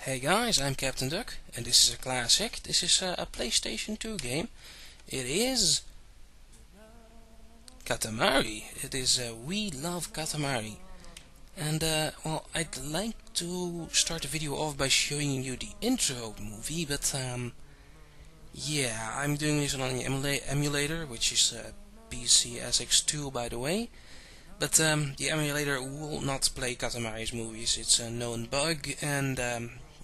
Hey guys, I'm Captain Duck, and this is a classic. This is a PlayStation 2 game. It is Katamari. It is We Love Katamari. And well, I'd like to start the video off by showing you the intro movie, but yeah, I'm doing this on an emulator, which is PC SX2 by the way. But the emulator will not play Katamari's movies. It's a known bug, and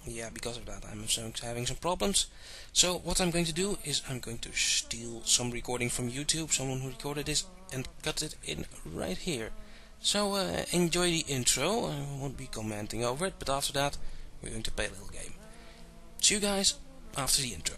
yeah, because of that I'm having some problems. So what I'm going to do is I'm going to steal some recording from YouTube, someone who recorded this, and cut it in right here. So enjoy the intro. I won't be commenting over it, but after that we're going to play a little game. See you guys after the intro.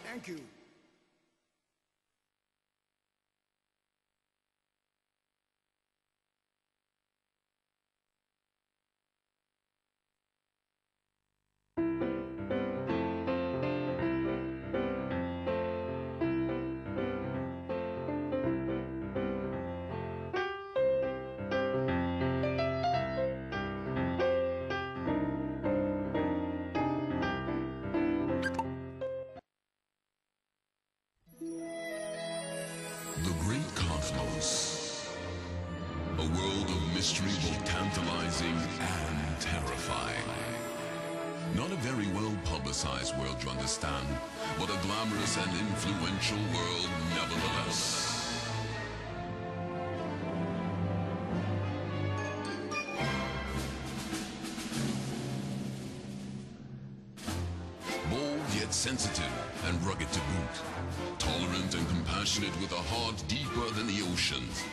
Thank you. The great cosmos, a world of mystery both tantalizing and terrifying. Not a very well-publicized world, you understand, but a glamorous and influential world nevertheless. Bold yet sensitive and rugged to boot. Tolerant and compassionate with a heart deeper than the oceans.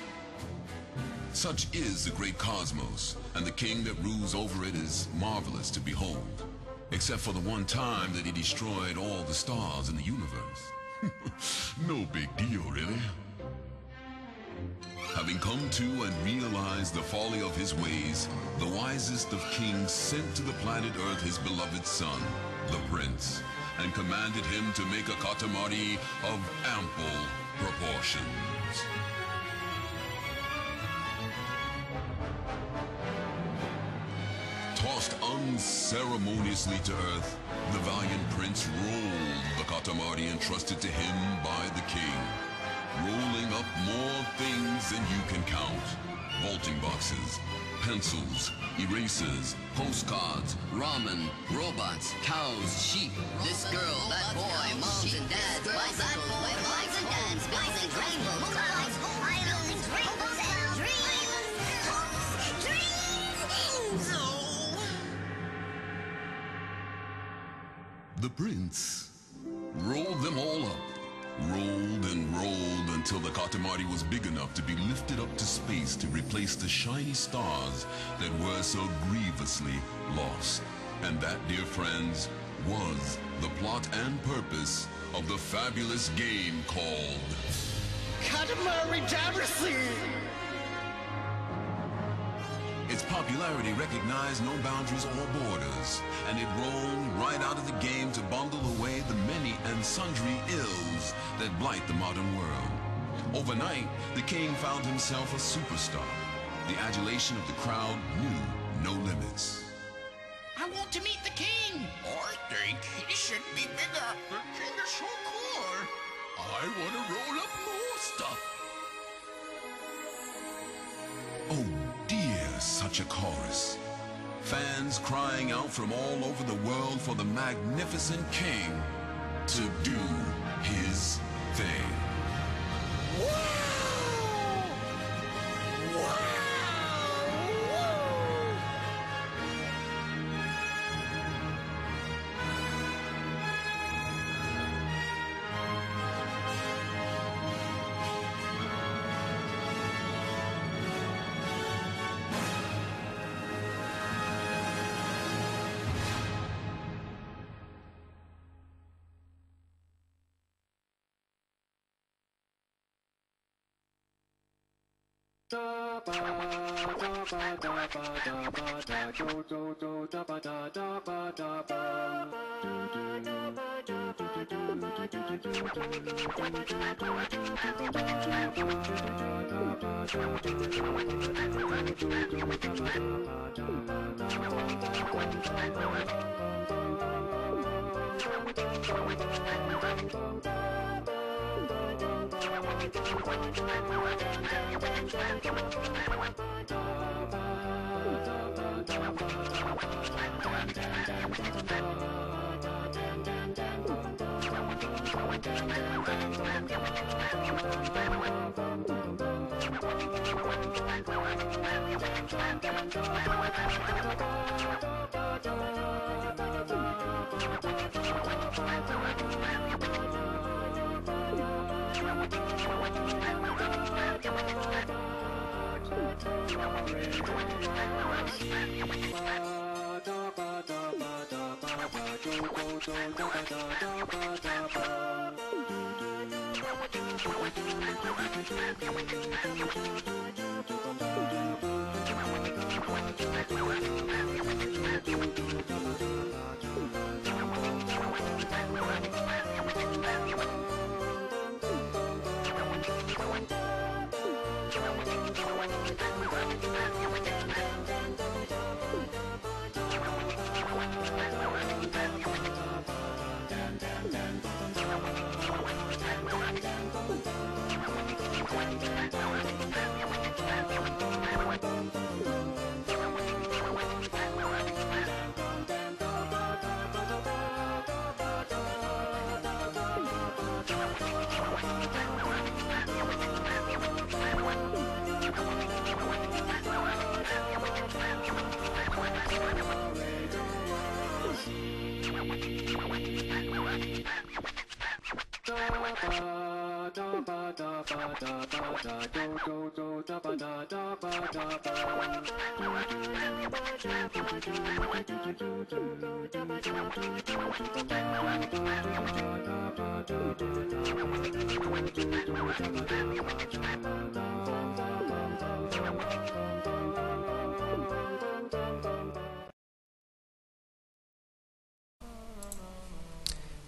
Such is the great cosmos, and the king that rules over it is marvelous to behold. Except for the one time that he destroyed all the stars in the universe. No big deal, really. Having come to and realized the folly of his ways, the wisest of kings sent to the planet Earth his beloved son, the prince, and commanded him to make a Katamari of ample proportions. Tossed unceremoniously to earth, the valiant prince rolled the Katamari entrusted to him by the king, rolling up more things than you can count. Vaulting boxes, pencils, erasers, postcards, ramen, robots, cows, sheep, this girl, that boy, moms and dads, bicycles, moms and dads, buildings, rainbows, clouds, islands, rainbows and dreams, hopes, dreams. The prince rolled them all up, rolled and rolled until the Katamari was big enough to be lifted up to space to replace the shiny stars that were so grievously lost. And that, dear friends, was the plot and purpose of the fabulous game called Katamari Damacy! Its popularity recognized no boundaries or borders, and it rolled right out of the game to bundle away the many and sundry ills that blight the modern world. Overnight, the king found himself a superstar. The adulation of the crowd knew no limits. I want to meet the king. I think he should be bigger. The king is so cool. I want to roll up more stuff. Oh dear, such a chorus. Fans crying out from all over the world for the magnificent king to do his thing.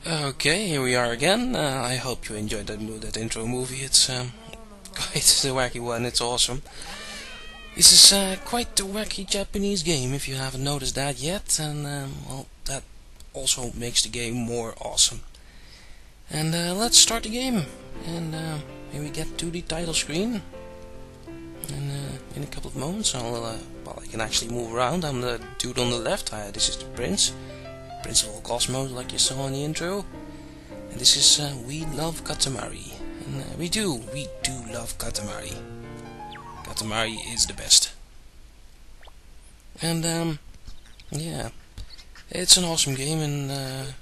Okay, here we are again. I hope you enjoyed that intro movie. It's quite a wacky one. It's awesome. This is quite a wacky Japanese game, if you haven't noticed that yet, and well, that also makes the game more awesome. And let's start the game. And here we get to the title screen. And in a couple of moments, well, I can actually move around. I'm the dude on the left. This is the prince. Principal Cosmos, like you saw in the intro. And this is We Love Katamari. And we do love Katamari. Katamari is the best. And yeah, it's an awesome game, and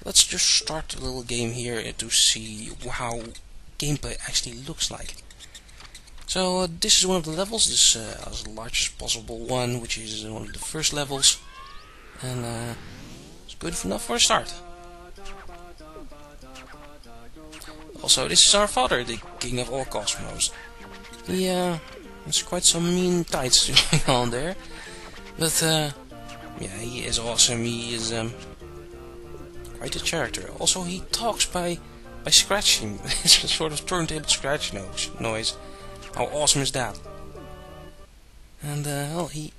let's just start a little game here to see how gameplay actually looks like. So this is one of the levels. This is the largest possible one, which is one of the first levels. And it's good enough for a start. Also, this is our father, the king of all cosmos. There's quite some mean tights going on there. But, yeah, he is awesome. He is quite a character. Also, he talks by scratching. It's a sort of turntable scratch noise. How awesome is that? And, well, he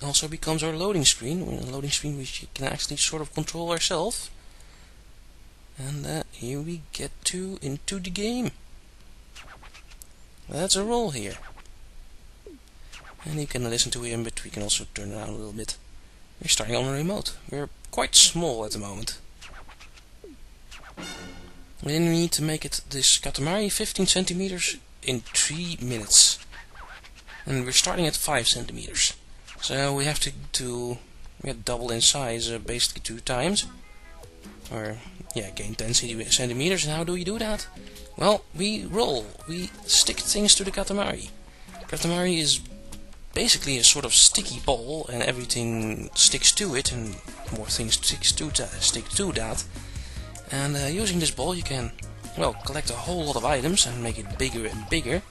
also becomes our loading screen. A loading screen which you can actually sort of control ourselves. And here we get into the game. That's a roll here. And you can listen to him, but we can also turn around a little bit. We're starting on a remote. We're quite small at the moment. We need to make it this Katamari 15 centimeters in 3 minutes. And we're starting at 5 centimeters. So we have to double in size basically 2 times. Or, yeah, gain 10 centimeters. And how do we do that? Well, we roll. We stick things to the Katamari. Katamari is basically a sort of sticky ball, and everything sticks to it, and more things stick to that. And using this ball you can, well, collect a whole lot of items and make it bigger and bigger.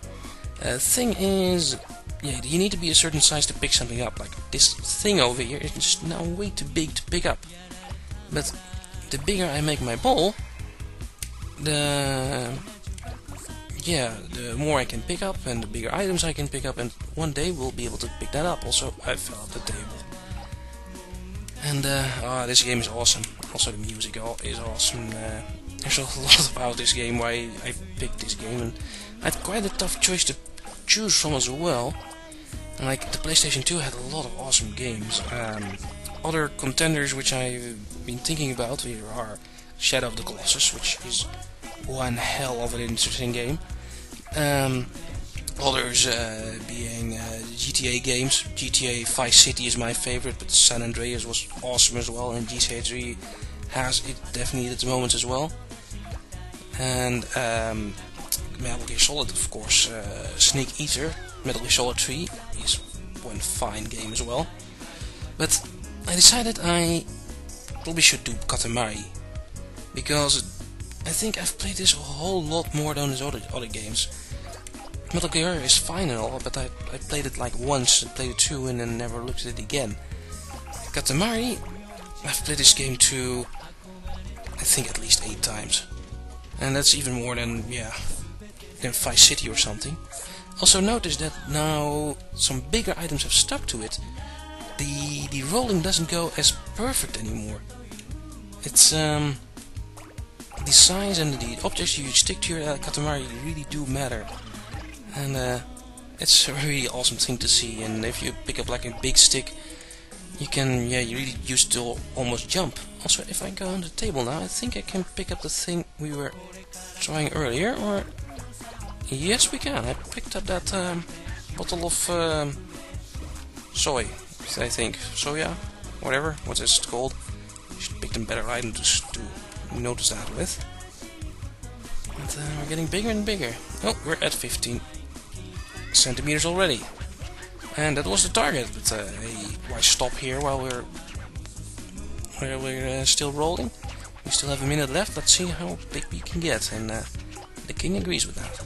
Thing is, yeah, you need to be a certain size to pick something up. Like this thing over here is now way too big to pick up. But the bigger I make my ball, the more I can pick up, and the bigger items I can pick up, and one day we'll be able to pick that up. Also, I fell off the table. And this game is awesome. Also, the music is awesome. There's a lot about this game why I picked this game, and I had quite a tough choice to choose from as well. And like the PlayStation 2 had a lot of awesome games. Other contenders which I've been thinking about here are Shadow of the Colossus, which is one hell of an interesting game. Others being GTA games. GTA Vice City is my favorite, but San Andreas was awesome as well, and GTA 3 has it definitely its moments as well. And Metal Gear Solid, of course, Snake Eater, Metal Gear Solid 3 is one fine game as well. But I decided I probably should do Katamari, because I think I've played this a whole lot more than his other games. Metal Gear is fine and all, but I played it like once, and played it 2 and then never looked at it again. Katamari, I've played this game too, I think at least 8 times. And that's even more than Vice City or something. Also notice that now some bigger items have stuck to it. The rolling doesn't go as perfect anymore. It's the size and the objects you stick to your Katamari really do matter. And it's a really awesome thing to see. And if you pick up like a big stick, you can, you really used to almost jump. Also, if I go on the table now, I think I can pick up the thing we were trying earlier, or yes, we can. I picked up that bottle of soy, I think. Soya, whatever. What is it called? You should pick them better items to notice that with. And we're getting bigger and bigger. Oh, we're at 15 centimeters already. And that was the target, but why stop here while we're still rolling? We still have a minute left. Let's see how big we can get, and the king agrees with that.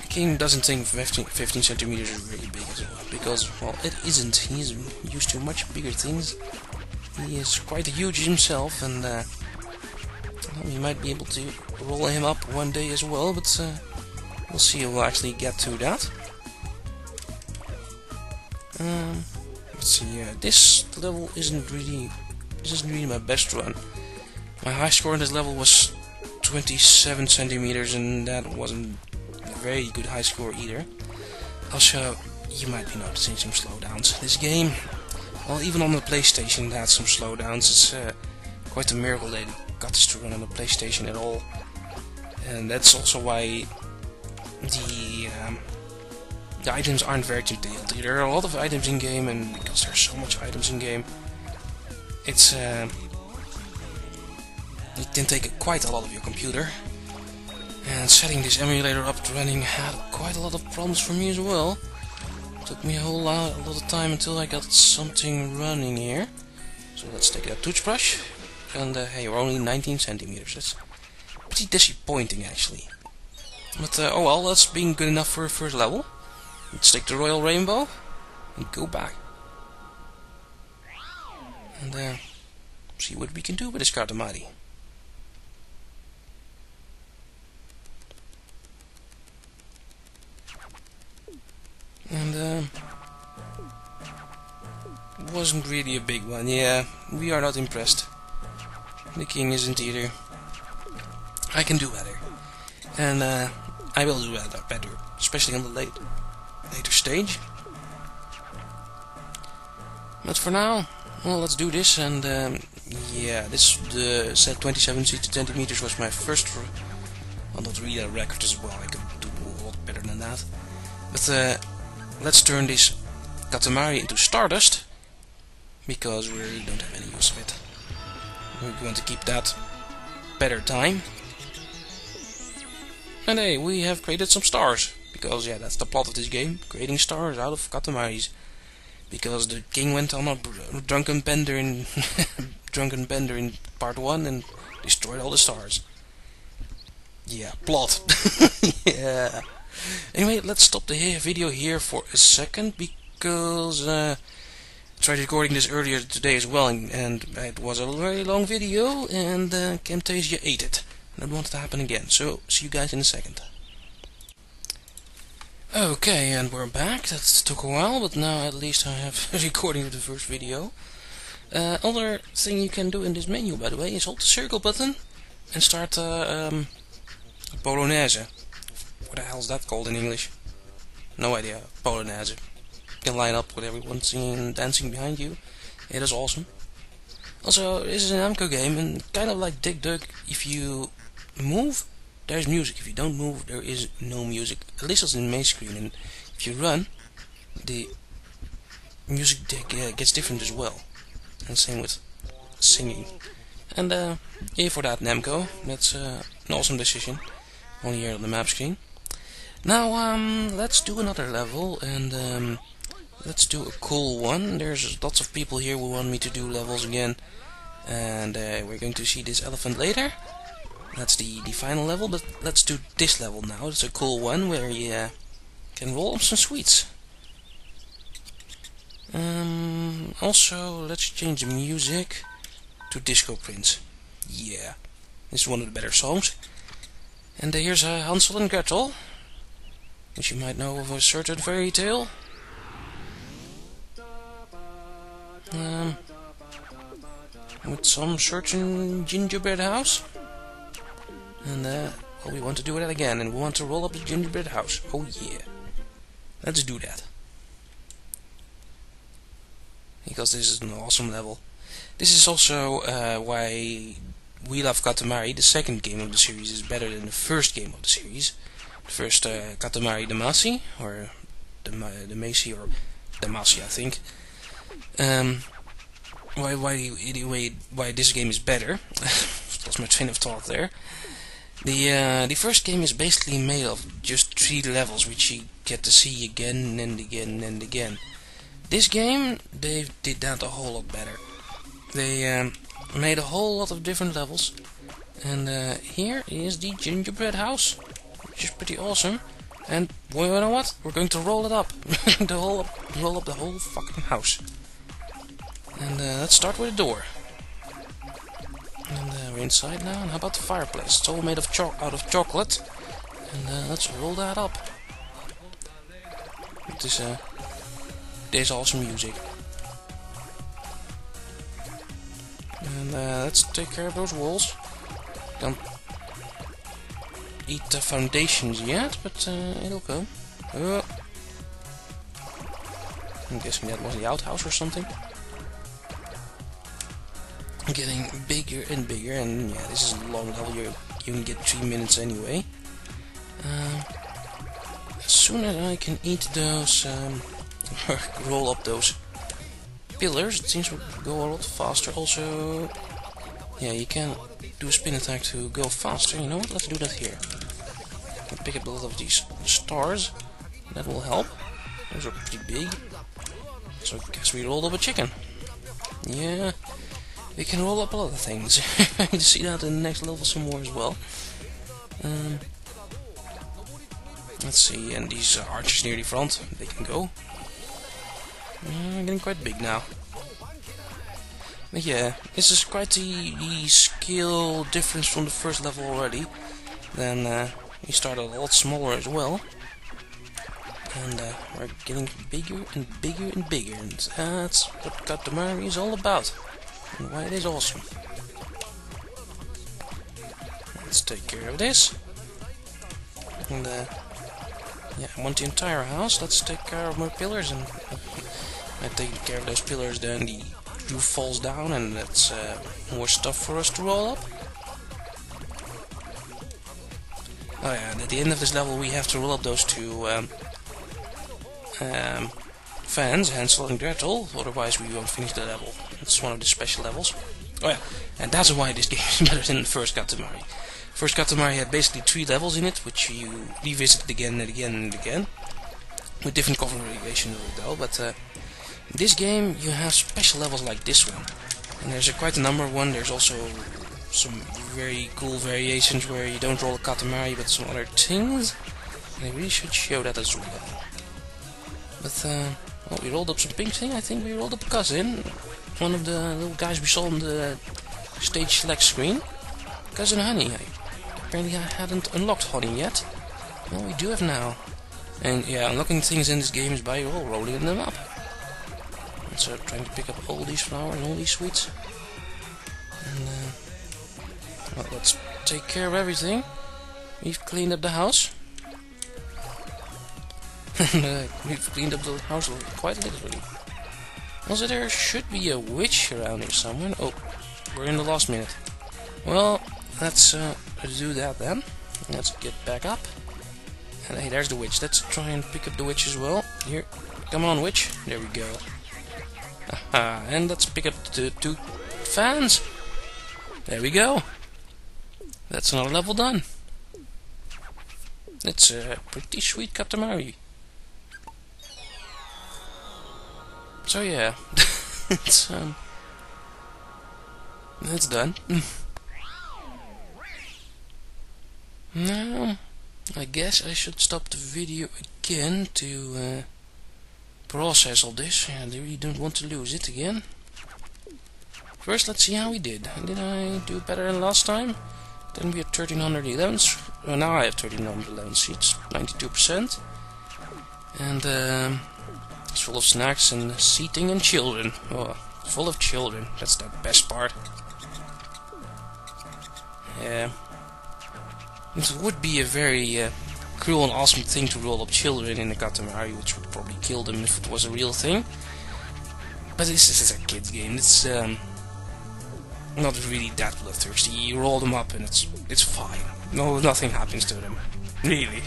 The king doesn't think 15 centimeters is really big as well, because, well, it isn't. He's used to much bigger things. He is quite huge himself, and we might be able to roll him up one day as well, but we'll see if we'll actually get to that. Let's see. This level isn't really my best run. My high score on this level was 27 centimeters, and that wasn't a very good high score either. Also, you might be noticing some slowdowns. This game, well, even on the PlayStation, it had some slowdowns. It's quite a miracle they got this to run on the PlayStation at all, and that's also why the items aren't very detailed. There are a lot of items in game, and because there's so much items in game, it's it can take quite a lot of your computer. And setting this emulator up to running had quite a lot of problems for me as well. Took me a lot of time until I got something running here. So let's take a toothbrush. And hey, we're only 19 centimeters. That's pretty disappointing actually. But oh well, that's being good enough for a first level. Let's take the Royal Rainbow and go back. And see what we can do with this Katamari. And wasn't really a big one. Yeah, we are not impressed. The king isn't either. I can do better. And I will do better. Especially on the later stage. But for now, well, let's do this. And yeah, this set 27 centimeters was my first. Well, not really a record as well. I could do a lot better than that. But let's turn this Katamari into Stardust, because we really don't have any use of it. We're going to keep that better time. And hey, we have created some stars, because yeah, that's the plot of this game, creating stars out of Katamaris. Because the king went on a drunken bender in part 1 and destroyed all the stars. Yeah, plot. Yeah. Anyway, let's stop the video here for a second, because I tried recording this earlier today as well, and it was a very long video, and Camtasia ate it. And I don't want it to happen again, so see you guys in a second. Okay, and we're back. That took a while, but now at least I have a recording of the first video. Other thing you can do in this menu, by the way, is hold the circle button and start a Polonaise. What the hell is that called in English? No idea. Polonaise. You can line up with everyone singing and dancing behind you. It is awesome. Also, this is an Namco game, and kind of like Dick Duck, if you move, there's music. If you don't move, there is no music. At least it's in the main screen. And if you run, the music gets different as well. And same with singing. And yeah, for that, Namco. That's an awesome decision. Only here on the map screen. Now, let's do another level, and let's do a cool one. There's lots of people here who want me to do levels again, and we're going to see this elephant later. That's the final level, but let's do this level now. It's a cool one where you can roll up some sweets. Also, let's change the music to Disco Prince. Yeah, this is one of the better songs. And here's Hansel and Gretel, which you might know of a certain fairy tale. With some certain gingerbread house. And well, we want to do that again, and we want to roll up the gingerbread house. Oh yeah, let's do that. Because this is an awesome level. This is also why We Love Katamari, the second game of the series, is better than the first game of the series. The first Katamari Damacy, or Damacy, or Damacy, I think. Why this game is better? Lost my train of thought there. The first game is basically made of just 3 levels, which you get to see again and again and again. This game, they did that a whole lot better. They made a whole lot of different levels, and here is the gingerbread house, which is pretty awesome. And well, you know what? We're going to roll it up, roll up the whole fucking house. And let's start with a door. And we're inside now. And how about the fireplace? It's all made of out of chocolate. And let's roll that up. With this awesome music. And let's take care of those walls. Don't eat the foundations yet, but it'll come. I'm guessing that was the outhouse or something. Getting bigger and bigger, and yeah, this is a long level. You can get 3 minutes anyway. As soon as I can eat those, roll up those pillars, it seems to go a lot faster. Also, yeah, you can do a spin attack to go faster. You know what? Let's do that here. Pick up a lot of these stars. That will help. Those are pretty big. So I guess we rolled up a chicken. Yeah, we can roll up a lot of things. You see that in the next level some more as well. Let's see, and these archers near the front, they can go. Getting quite big now. But yeah, this is quite the skill difference from the first level already. Then we started a lot smaller as well. And we're getting bigger and bigger and bigger. And that's what Katamari is all about. And why it is awesome. let's take care of this. And yeah, I want the entire house. Let's take care of more pillars, and I take care of those pillars, then the roof falls down, and that's more stuff for us to roll up. Oh yeah, and at the end of this level we have to roll up those two fans, Hansel and Gretel, otherwise we won't finish the level. It's one of the special levels. Oh yeah, and that's why this game is better than the first Katamari. First Katamari had basically 3 levels in it, which you revisited again and again and again, with different configurations though, but in this game you have special levels like this one. And there's quite a number of one. There's also some very cool variations where you don't roll a Katamari but some other things. And I really should show that as well. But well, we rolled up some pink thing. I think we rolled up Cousin, one of the little guys we saw on the stage select screen. Cousin Honey. Apparently I hadn't unlocked Honey yet. Well, we do have now. And yeah, unlocking things in this game is by rolling them up. And so trying to pick up all these flowers and all these sweets. And well, let's take care of everything. We've cleaned up the house. We've cleaned up the house quite literally. Also, there should be a witch around here somewhere. Oh, we're in the last minute. Well, let's do that then. Let's get back up. And hey, there's the witch. Let's try and pick up the witch as well. Here, come on, witch. There we go. Aha, and let's pick up the 2 fans. There we go. That's another level done. It's a pretty sweet Katamari. So yeah, it's done. Now, I guess I should stop the video again to process all this. Yeah, I really don't want to lose it again. First, let's see how we did. Did I do better than last time? Then we had 1311. Well, now I have 1311 seats, 92%. And it's full of snacks and seating and children. Oh, full of children. That's the best part. Yeah. It would be a very cruel and awesome thing to roll up children in a Katamari, which would probably kill them if it was a real thing. But this is a kid's game. It's not really that bloodthirsty. You roll them up and it's fine. No, nothing happens to them. Really.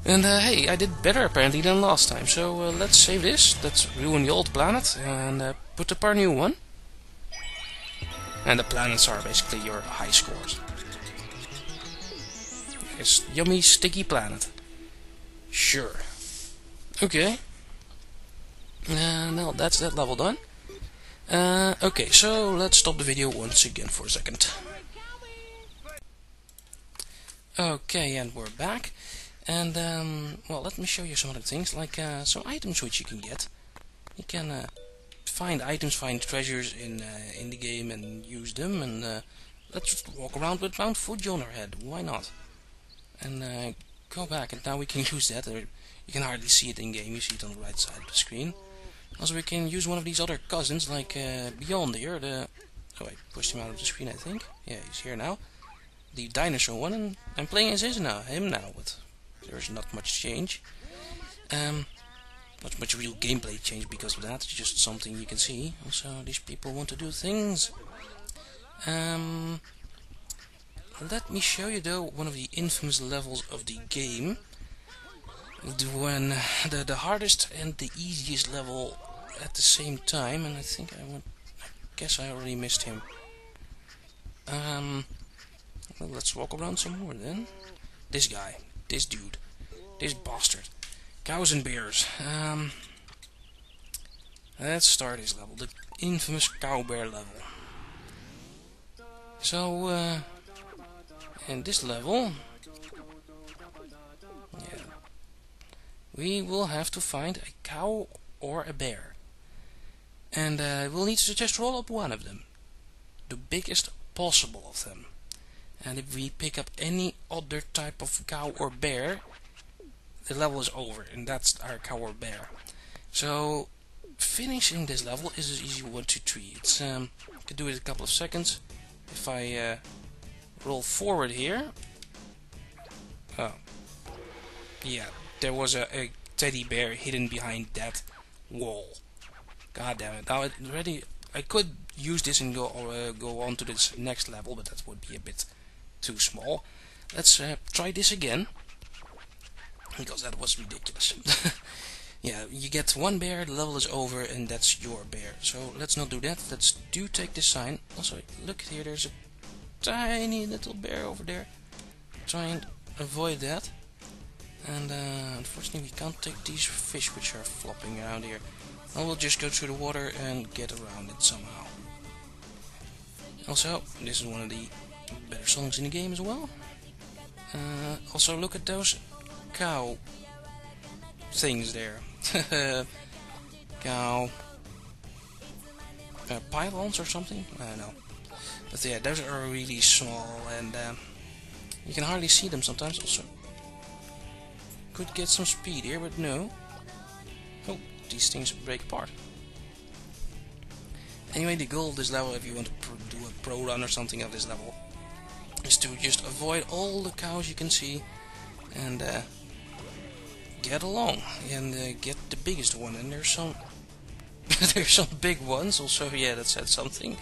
And hey, I did better apparently than last time. So let's save this. Let's ruin the old planet and put up our new one. And the planets are basically your high scores. It's yummy sticky planet. Sure. Okay. Now that's that level done. Okay, so let's stop the video once again for a second. Okay, and we're back. And well, let me show you some other things, like some items which you can get. You can find items, find treasures in the game and use them. And let's just walk around with Mount Fuji on our head. Why not? And go back, and now we can use that. You can hardly see it in game. You see it on the right side of the screen. Also, we can use one of these other cousins, like beyond here. Oh, I pushed him out of the screen, I think. Yeah, he's here now. The dinosaur one, and I'm playing as him now, but there's not much change. Not much real gameplay change because of that. It's just something you can see. Also, these people want to do things. Let me show you though one of the infamous levels of the game. When the hardest and the easiest level at the same time, and I guess I already missed him. Well, let's walk around some more then. This guy, this dude, this bastard, cows and bears. Let's start this level, the infamous cow bear level. So in this level, yeah, we will have to find a cow or a bear, and we'll need to just roll up one of them, the biggest possible of them. And if we pick up any other type of cow or bear, the level is over, and that's our cow or bear. So finishing this level is as easy 1, 2, 3. It's I can do it in a couple of seconds if I roll forward here. Oh. Yeah, there was a teddy bear hidden behind that wall. God damn it. Now it already... I could use this and go on to this next level, but that would be a bit too small. Let's try this again. Because that was ridiculous. Yeah, you get one bear, the level is over, and that's your bear. So let's not do that. Let's take this sign. Also, look here, there's a tiny little bear over there. Try and avoid that. And unfortunately we can't take these fish which are flopping around here. I will just go through the water and get around it somehow. Also, this is one of the better songs in the game as well. Also look at those cow things there. Cow pylons or something? I don't know. But yeah, those are really small and you can hardly see them sometimes. Also could get some speed here, but no. Oh, these things break apart. Anyway, the goal of this level, if you want to do a pro run or something of this level, is to just avoid all the cows you can see and get along and get the biggest one. And there's some there's some big ones also. Yeah, that said something.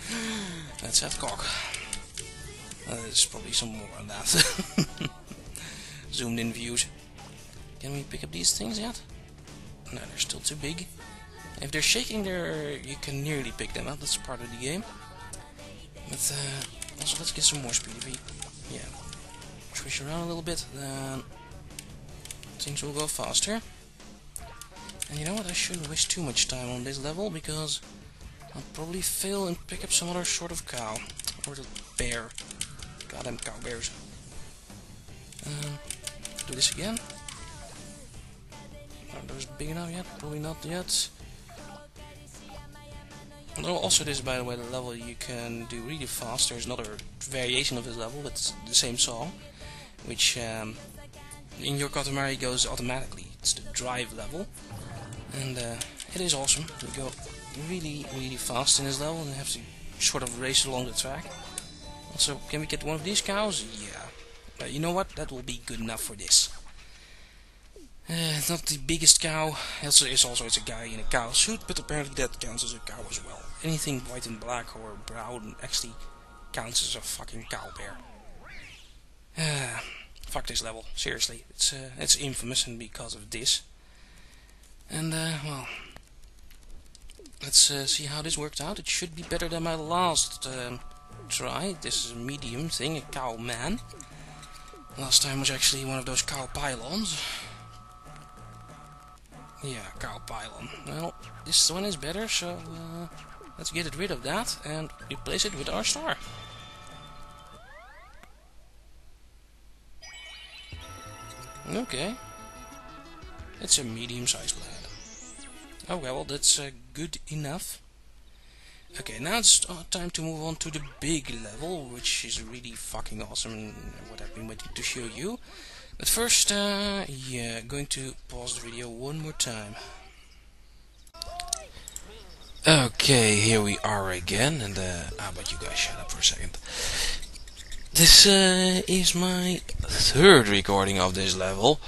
That said cock. There's probably some more on that. Zoomed in views. Can we pick up these things yet? No, they're still too big. If they're shaking, you can nearly pick them up. That's part of the game. But also, let's get some more speed. If we, yeah, swish around a little bit, then things will go faster. And you know what? I shouldn't waste too much time on this level because I'll probably fail and pick up some other sort of cow or the bear. Goddamn cow bears. Do this again. Are those big enough yet? Probably not yet. Although also this, by the way, the level you can do really fast. There's another variation of this level, but it's the same song, which in your Katamari goes automatically. It's the drive level, and it is awesome. You go really, really fast in this level, and you have to sort of race along the track. Also, can we get one of these cows? Yeah. You know what? That will be good enough for this. Not the biggest cow. It's a guy in a cow suit, but apparently that counts as a cow as well. Anything white and black or brown actually counts as a fucking cow bear. Fuck this level, seriously. It's infamous and because of this. And well, let's see how this worked out. It should be better than my last try. This is a medium thing, a cow man. Last time was actually one of those cow pylons. Yeah, cow pylon. Well, this one is better, so let's get rid of that and replace it with our star. Okay. It's a medium-sized planet. Oh well, that's good enough. Okay, now it's time to move on to the big level, which is really fucking awesome and what I've been waiting to show you. But first, yeah, going to pause the video one more time. Okay, here we are again, and how about you guys shut up for a second? This is my third recording of this level.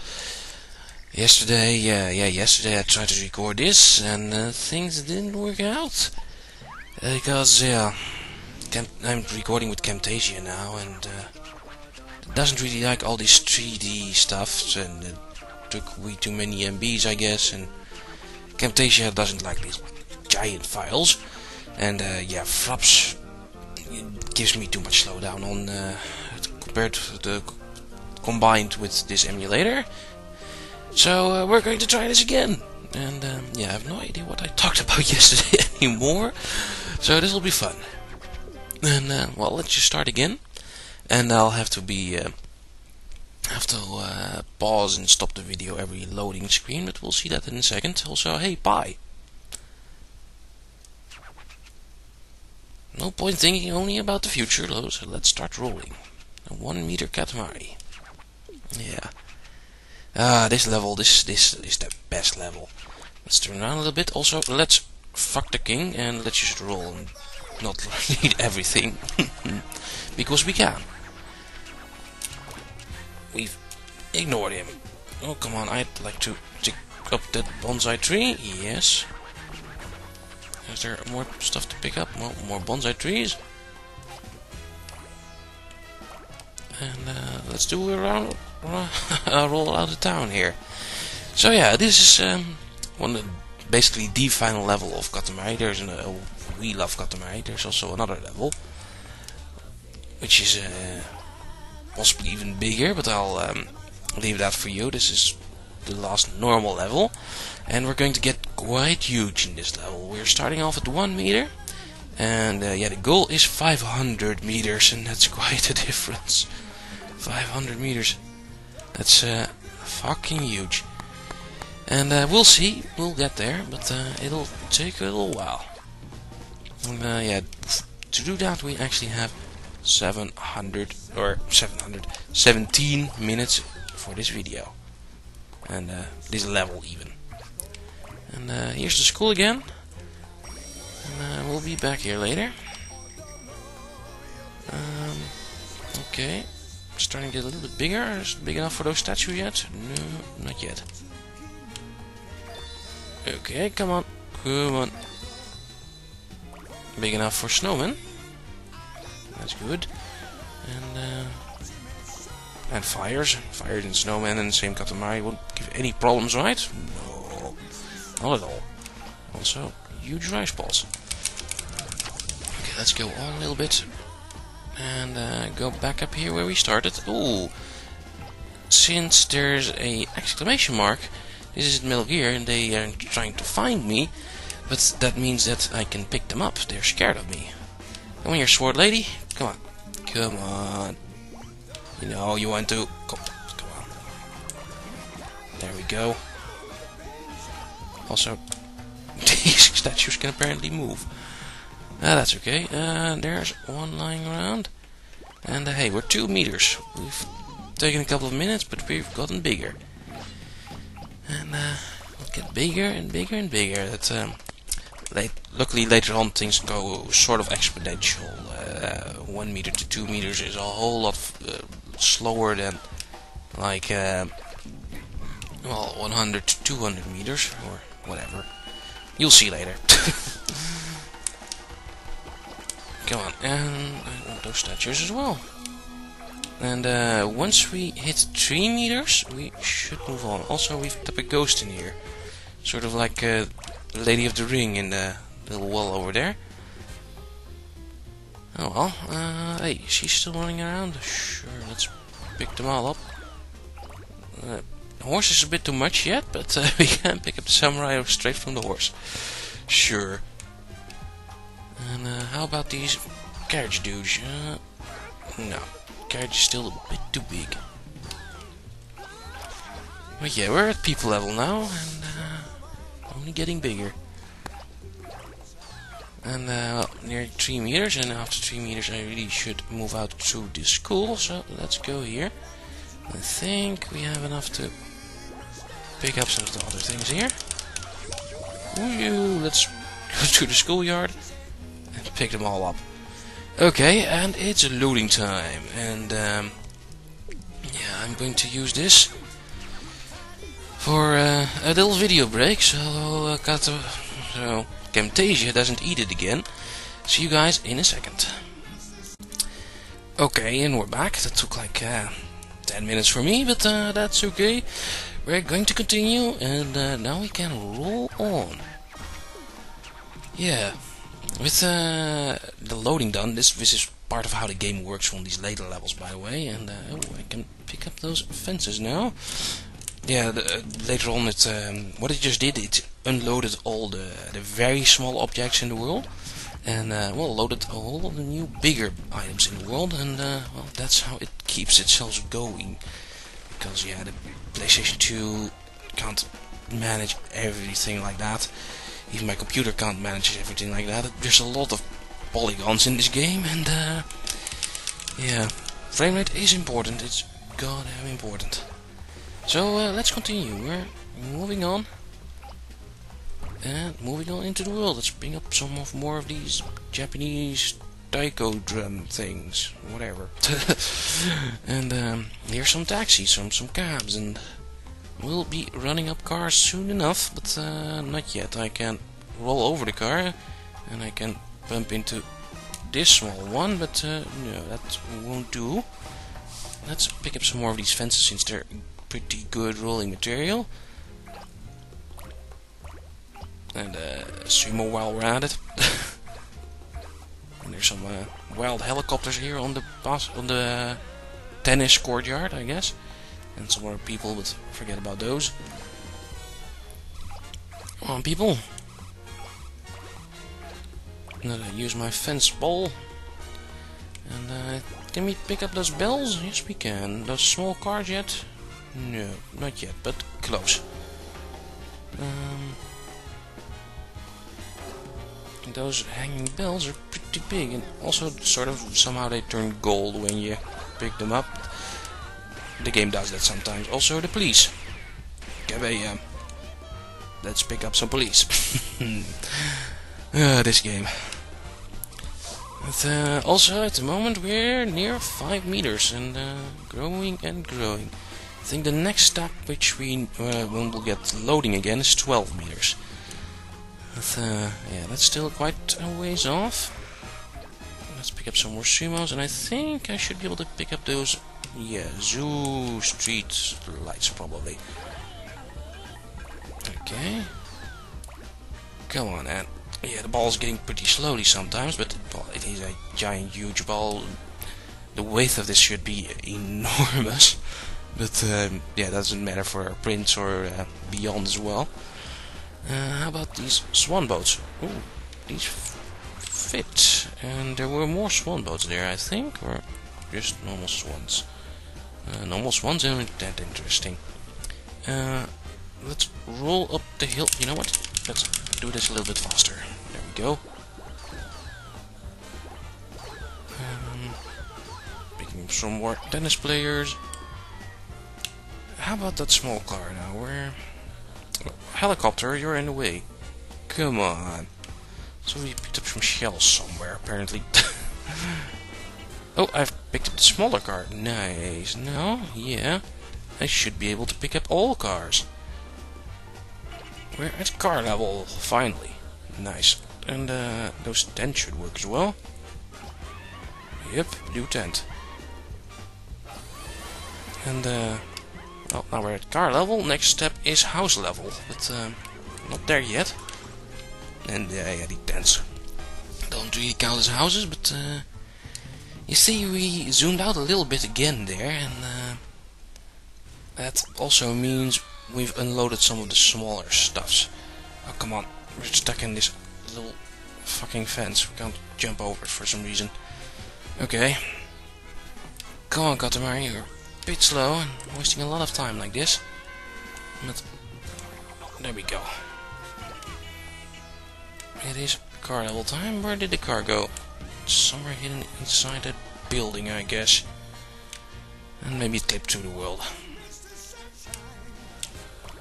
Yesterday, yesterday I tried to record this, and things didn't work out. Because, yeah, I'm recording with Camtasia now, and doesn't really like all this 3D stuff, and it took way too many MBs, I guess, and Camtasia doesn't like these giant files, and yeah, Fraps gives me too much slowdown on compared to the combined with this emulator. So we're going to try this again, and yeah, I have no idea what I talked about yesterday anymore, so this will be fun. And well, let's just start again. And I'll have to pause and stop the video every loading screen, but we'll see that in a second. Also, hey, bye. No point thinking only about the future, though, so let's start rolling. A 1 meter Katamari. Yeah. This level, this is the best level. Let's turn around a little bit. Also, let's fuck the king and let's just roll and not need everything. Because we can. we've ignored him. Oh, come on, I'd like to pick up that bonsai tree. Yes. Is there more stuff to pick up? Well, more bonsai trees. And let's do a round, roll out of town here. So yeah, this is one of basically the final level of Katamari. There's a We Love Katamari. There's also another level, which is possibly even bigger, but I'll leave that for you. This is the last normal level, and we're going to get quite huge in this level. We're starting off at 1 meter, and yeah, the goal is 500 meters, and that's quite a difference. 500 meters, that's fucking huge. And we'll see, we'll get there, but it'll take a little while. And yeah, to do that we actually have 17 minutes for this video. And this level even. And here's the school again. And we'll be back here later. Okay, starting to get a little bit bigger. Is it big enough for those statues yet? No, not yet. Okay, come on, come on. Big enough for snowmen. That's good. And fires and snowmen and the same Katamari won't give any problems, right? No, not at all. Also, huge rice balls. Okay, let's go on a little bit and go back up here where we started. Ooh, since there's a exclamation mark, this is Metal Gear, and they are trying to find me, but that means that I can pick them up. They're scared of me. Come here, sword lady. Come on. Come on. You know you want to. Come on. There we go. Also, these statues can apparently move. That's okay. There's one lying around. And hey, we're 2 meters. We've taken a couple of minutes, but we've gotten bigger. And we'll get bigger and bigger and bigger. That's luckily later on things go sort of exponential. 1 meter to 2 meters is a whole lot slower than like well, 100 to 200 meters or whatever. You'll see later. Come on, and I want those statues as well. And once we hit 3 meters, we should move on. Also, we've put up a ghost in here, sort of like Lady of the Ring in the little wall over there. Oh well, hey, she's still running around? Sure, let's pick them all up. The horse is a bit too much yet, but we can pick up the samurai straight from the horse. Sure. And how about these carriage dudes? No, carriage is still a bit too big. But yeah, we're at people level now, and only getting bigger. And well, near 3 meters, and after 3 meters I really should move out to the school, so let's go here. I think we have enough to pick up some of the other things here. Woo, let's go to the schoolyard and pick them all up. Okay, and it's a loading time, and yeah, I'm going to use this for a little video break, so Camtasia doesn't eat it again. See you guys in a second. Okay, and we're back. That took like 10 minutes for me, but that's okay. We're going to continue, and now we can roll on. Yeah, with the loading done, this is part of how the game works on these later levels, by the way. And oh, I can pick up those fences now. Yeah, later on, what it just did, it unloaded all the very small objects in the world, and well, loaded a whole lot of new bigger items in the world, and well, that's how it keeps itself going. Because yeah, the PlayStation 2 can't manage everything like that. Even my computer can't manage everything like that. There's a lot of polygons in this game, and yeah, frame rate is important. It's goddamn important. So let's continue. We're moving on, and moving on into the world. Let's bring up some more of these Japanese taiko drum things, whatever. And here's some taxis, some cabs, and we'll be running up cars soon enough, but not yet. I can roll over the car, and I can bump into this small one, but no, that won't do. Let's pick up some more of these fences since they're pretty good rolling material. And sumo while we're at it. And there's some wild helicopters here on the tennis courtyard, I guess. And some more people, but forget about those. Come on, people. I'm gonna use my fence pole. And can we pick up those bells? Yes, we can. Those small cars yet? No, not yet, but close. Those hanging bells are pretty big, and also sort of somehow they turn gold when you pick them up. The game does that sometimes. Also the police. Let's pick up some police. This game. But also at the moment we're near 5 meters and growing and growing. I think the next step which we when we'll get loading again is 12 meters. But yeah, that's still quite a ways off. Let's pick up some more sumos, and I think I should be able to pick up those, yeah, zoo street lights probably. Okay. Come on, Ant. Yeah, the ball's getting pretty slowly sometimes, but well, it is a giant, huge ball. The weight of this should be enormous, but yeah, doesn't matter for our prints or beyond as well. How about these swan boats? Ooh, these fit. And there were more swan boats there, I think, or just normal swans. Normal swans aren't that interesting. Let's roll up the hill. You know what? Let's do this a little bit faster. There we go. Picking up some more tennis players. How about that small car now? Where? Helicopter, you're in the way. Come on. So we picked up some shells somewhere, apparently. Oh, I've picked up the smaller car. Nice. No? Yeah. I should be able to pick up all cars. We're at car level, finally. Nice. And those tents should work as well. Yep, new tent. And well, now we're at car level. Next step is house level, but not there yet. And yeah, the tents don't really count as houses, but you see, we zoomed out a little bit again there, and that also means we've unloaded some of the smaller stuffs. Oh, come on, we're stuck in this little fucking fence. We can't jump over it for some reason. Okay. Come on, Katamari, you're a bit slow and wasting a lot of time like this. But there we go. It is car level time. Where did the car go? Somewhere hidden inside that building, I guess. And maybe it clipped through the world.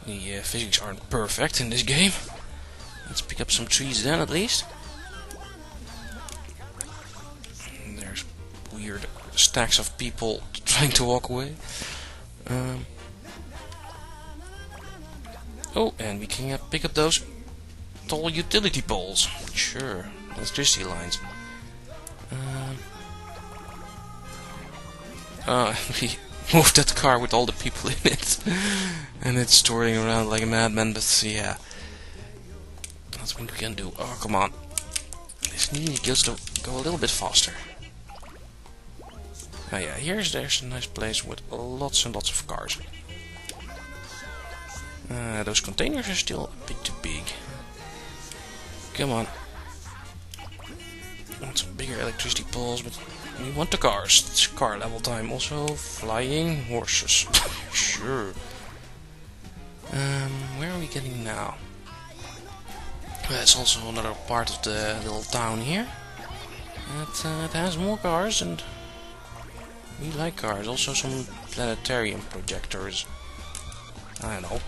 The physics aren't perfect in this game. Let's pick up some trees then, at least. And there's weird stacks of people trying to walk away. Oh, and we can pick up those tall utility poles. Sure, electricity lines. We moved that car with all the people in it, and it's touring around like a madman. But yeah, that's what we can do. Oh, come on! This needs to go a little bit faster. Oh yeah, there's a nice place with lots and lots of cars. Those containers are still a bit too big. Come on. Want some bigger electricity poles, but we want the cars. It's car level time. Also, flying horses. Sure. Where are we getting now? That's also another part of the little town here. It has more cars, and we like cars. Also some planetarium projectors. I don't know.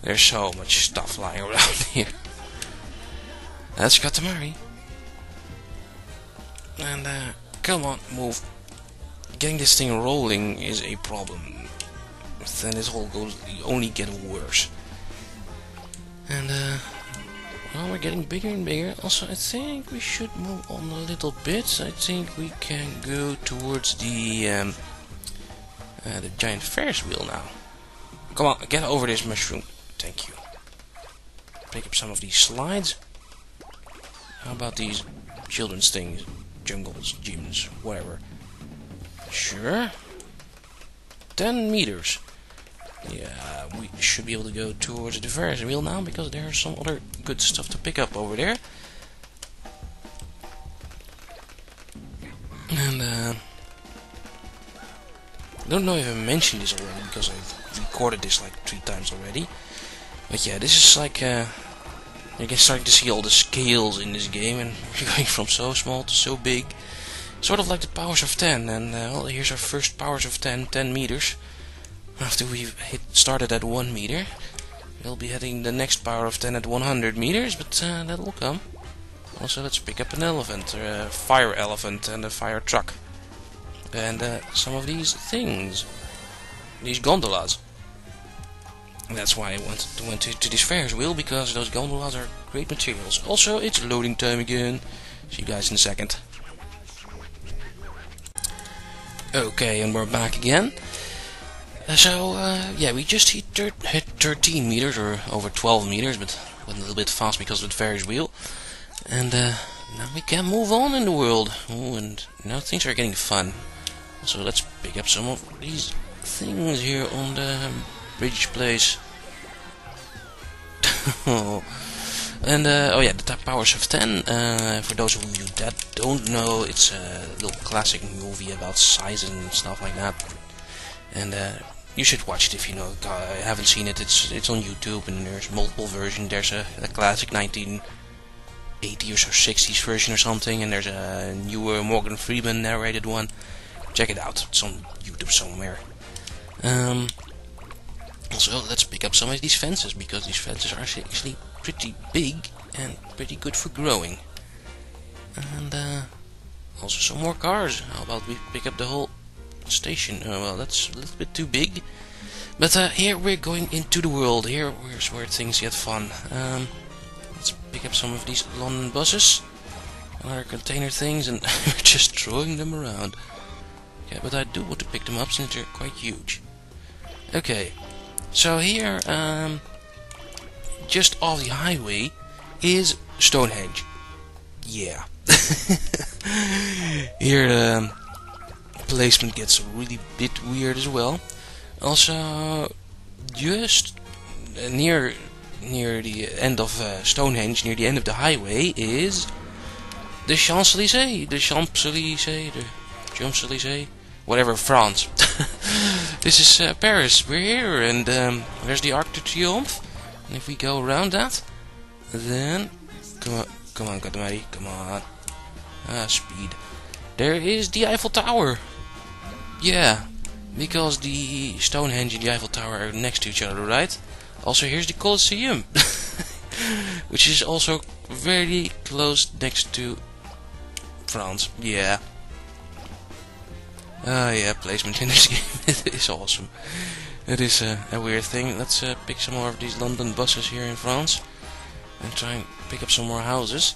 There's so much stuff lying around here. That's Katamari. And come on, move. Getting this thing rolling is a problem. Then this whole goes only get worse. And well, we're getting bigger and bigger. Also, I think we should move on a little bit. I think we can go towards the giant Ferris wheel now. Come on, get over this mushroom. Thank you. Pick up some of these slides. How about these children's things? Jungles, gyms, whatever. Sure. 10 meters. Yeah, we should be able to go towards the Ferris wheel now, because there's some other good stuff to pick up over there. And I don't know if I mentioned this already, because I've recorded this like 3 times already. But yeah, this is like you're starting to see all the scales in this game, and we're going from so small to so big. Sort of like the powers of 10, and well, here's our first powers of 10 meters. After we've started at 1 meter, we'll be hitting the next power of 10 at 100 meters, but that will come. Also, let's pick up an elephant, a fire elephant, and a fire truck. And some of these things, these gondolas. And that's why I went to this Ferris wheel, because those gondolas are great materials. Also, it's loading time again. See you guys in a second. Okay, and we're back again. Yeah, we just hit 13 meters, or over 12 meters, but went a little bit fast because of the Ferris wheel. And now we can move on in the world. Oh, and now things are getting fun. So let's pick up some of these things here on the bridge place. And oh yeah, the powers of 10. For those of you that don't know, it's a little classic movie about size and stuff like that. And you should watch it if you know. I haven't seen it. It's on YouTube, and there's multiple versions. There's a classic 1980s or 60s version or something, and there's a newer Morgan Freeman narrated one. Check it out. It's on YouTube somewhere. Also, let's pick up some of these fences, because these fences are actually pretty big and pretty good for growing. And also some more cars. How about we pick up the whole station? Well, that's a little bit too big. But here we're going into the world. Here's where things get fun. Let's pick up some of these London buses. Other container things, and we're just throwing them around. Yeah, but I do want to pick them up since they're quite huge. Okay, so here, just off the highway, is Stonehenge. Yeah. Here the placement gets a really bit weird as well. Also, just near the end of Stonehenge, near the end of the highway, is the Champs-Élysées, the Champs-Élysées, whatever, France. This is Paris. We're here, and there's the Arc de Triomphe. And if we go around that, then come on, Katamari, come on. Speed. There is the Eiffel Tower. Yeah, because the Stonehenge and the Eiffel Tower are next to each other, right? Also, here's the Colosseum, which is also very close next to France. Yeah. Yeah, placement in this game it is awesome. It is a weird thing. Let's pick some more of these London buses here in France and try and pick up some more houses.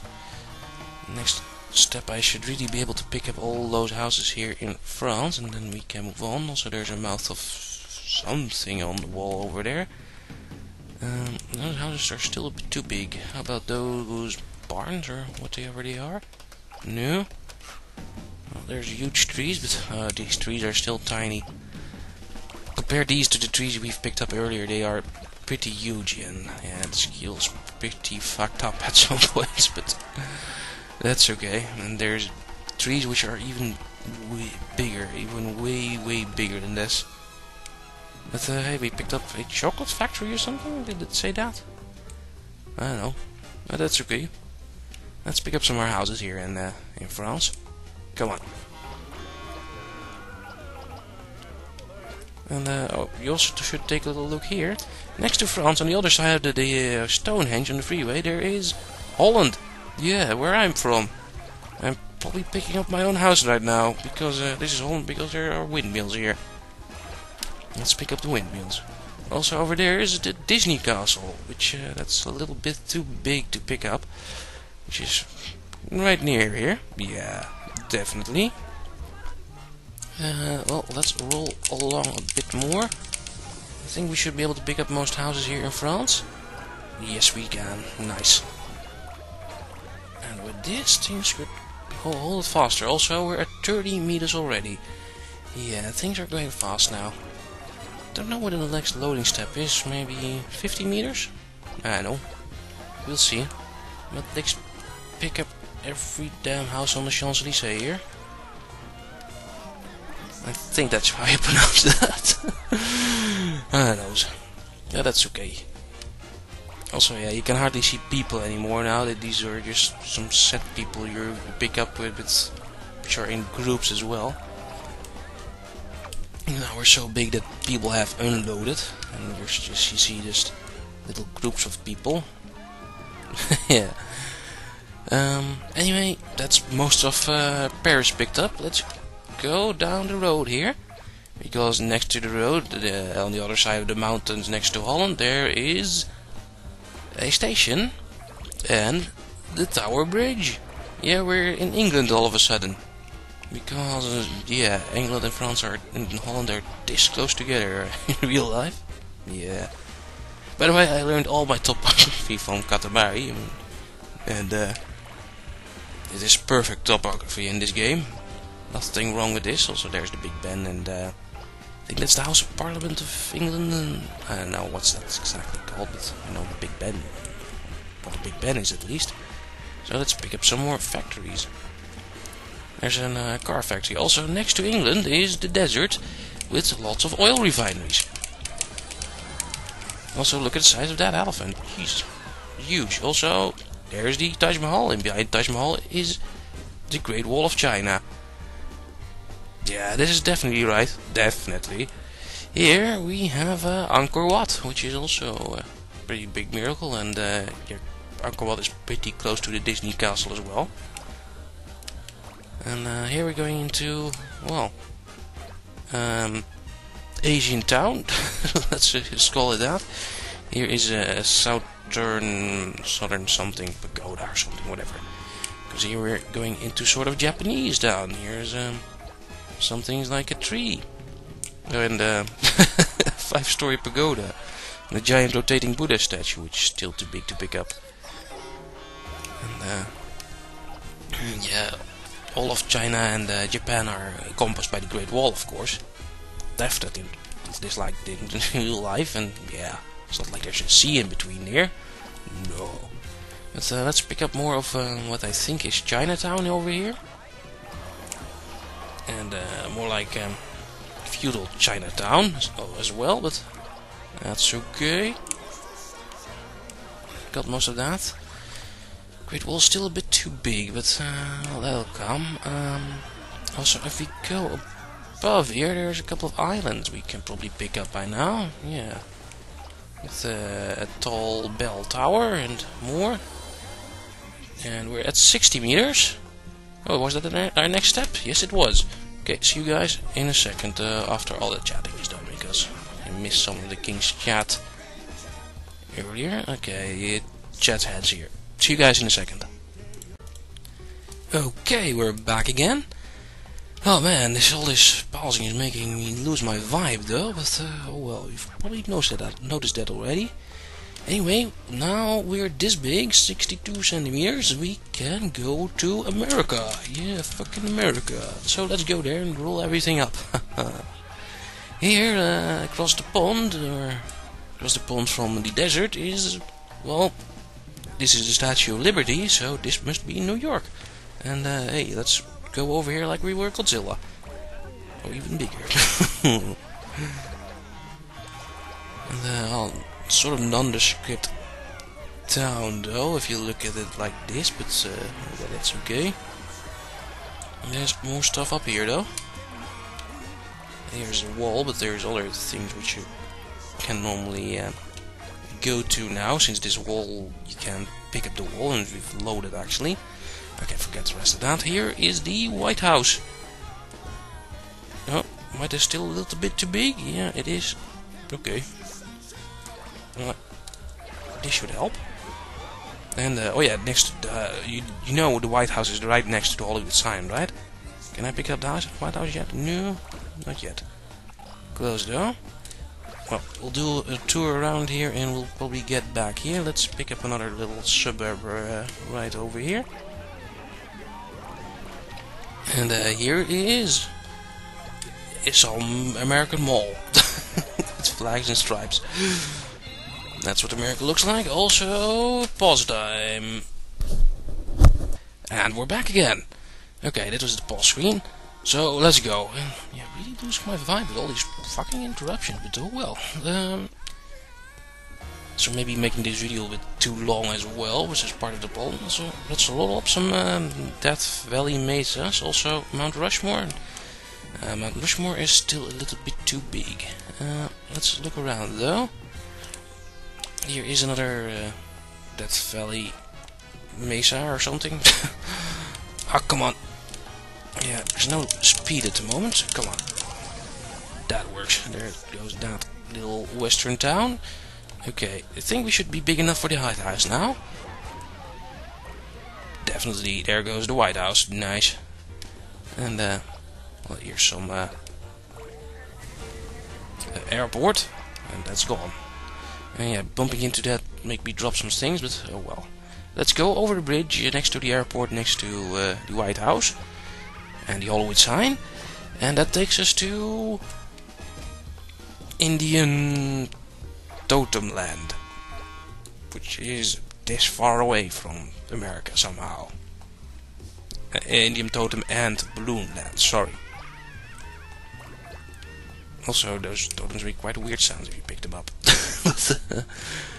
Next step, I should really be able to pick up all those houses here in France, and then we can move on. Also, there's a mouth of something on the wall over there. Those houses are still a bit too big. How about those barns, or whatever they are? No? Well, there's huge trees, but these trees are still tiny. Compare these to the trees we've picked up earlier, they are pretty huge, and yeah, the scale's pretty fucked up at some points, but that's okay. And there's trees which are even way bigger, even way bigger than this. But hey, we picked up a chocolate factory or something? Did it say that? I don't know. But that's okay. Let's pick up some more houses here in France. Come on. And oh, you also should take a little look here. Next to France, on the other side of the Stonehenge on the freeway, there is Holland. Yeah, where I'm from. I'm probably picking up my own house right now, because this is Holland, because there are windmills here. Let's pick up the windmills. Also over there is the Disney castle, which that's a little bit too big to pick up, which is right near here. Yeah, definitely. Well, let's roll along a bit more. I think we should be able to pick up most houses here in France. Yes, we can. Nice. And with this, things could go a whole lot faster. Also, we're at 30 meters already. Yeah, things are going fast now. Don't know what the next loading step is. Maybe 50 meters? I don't know. We'll see. But let's pick up every damn house on the Champs-Élysées here. I think that's how you pronounce that. I don't know. Yeah, that's okay. Also, yeah, you can hardly see people anymore now. That these are just some set people you pick up with, which are in groups as well. Now we're so big that people have unloaded, and you see just little groups of people. Yeah. Anyway, that's most of Paris picked up. Let's go down the road here, because next to the road, on the other side of the mountains next to Holland, there is a station and the Tower Bridge. Yeah, we're in England all of a sudden, because yeah, England and France and Holland are this close together in real life. Yeah. By the way, I learned all my topography from Katamari, and it is perfect topography in this game. Nothing wrong with this. Also, there's the Big Ben, and I think that's the House of Parliament of England. And I don't know what's that exactly called, but I know the Big Ben. What the Big Ben is, at least. So let's pick up some more factories. There's a car factory. Also, next to England is the desert with lots of oil refineries. Also, look at the size of that elephant. Jeez, huge. Also, there's the Taj Mahal, and behind Taj Mahal is the Great Wall of China. Yeah, this is definitely right. Definitely. Here we have Angkor Wat, which is also a pretty big miracle, and yeah, Angkor Wat is pretty close to the Disney castle as well. And here we're going into, well, Asian town. Let's just call it that. Here is a southern something, pagoda or something, whatever. Because here we're going into sort of Japanese town. Here's something like a tree, and a 5-story pagoda, and a giant rotating Buddha statue, which is still too big to pick up. And yeah, all of China and Japan are encompassed by the Great Wall, of course. Definitely, it's just like in real life, and yeah, it's not like there's a sea in between here. No. But let's pick up more of what I think is Chinatown over here. And more like feudal Chinatown as well, but that's okay. Got most of that. Great Wall's still a bit too big, but well, that'll come. Also, if we go above here, there's a couple of islands we can probably pick up by now. Yeah, with a tall bell tower and more. And we're at 60 meters. Oh, was that our next step? Yes, it was. Okay, see you guys in a second after all the chatting is done, because I missed some of the king's chat earlier. Okay, chat heads here. See you guys in a second. Okay, we're back again. Oh man, all this pausing is making me lose my vibe though, but oh well, you've probably noticed that already. Anyway, now we're this big, 62 centimeters, we can go to America. Yeah, fucking America. So let's go there and roll everything up. Here, across the pond, or across the pond from the desert is, well, this is the Statue of Liberty, so this must be New York. And hey, let's go over here like we were Godzilla. Or even bigger. And sort of nondescript town though, if you look at it like this, but well, that's okay. And there's more stuff up here though. Here's a wall, but there's other things which you can normally go to now, since this wall, you can pick up the wall, and we've loaded actually. Okay, forget the rest of that. Here is the White House. Oh, might it still a little bit too big? Yeah, it is. Okay. This should help. And oh yeah, next you know the White House is right next to the Hollywood sign, right? Can I pick up the White House yet? No, not yet. Close though. Well, we'll do a tour around here and we'll probably get back here. Let's pick up another little suburb right over here. And here it is. It's some American mall. It's flags and stripes. That's what America looks like. Also, pause time. And we're back again. Okay, that was the pause screen. So, let's go. Yeah, really losing my vibe with all these fucking interruptions, but oh well. So maybe making this video a bit too long as well, which is part of the problem. So, let's roll up some Death Valley mesas. Also, Mount Rushmore. Mount Rushmore is still a little bit too big. Let's look around though. Here is another Death Valley mesa or something. Ah, come on. Yeah, there's no speed at the moment. So come on. That works. There goes that little western town. Okay, I think we should be big enough for the White House now. Definitely, there goes the White House. Nice. And well, here's some airport, and that's gone. And yeah, bumping into that make me drop some things, but oh well. Let's go over the bridge next to the airport, next to the White House and the Hollywood sign, and that takes us to Indian Totem Land, which is this far away from America somehow. Indian Totem and Balloon Land, sorry. Also, those totems make quite weird sounds if you pick them up.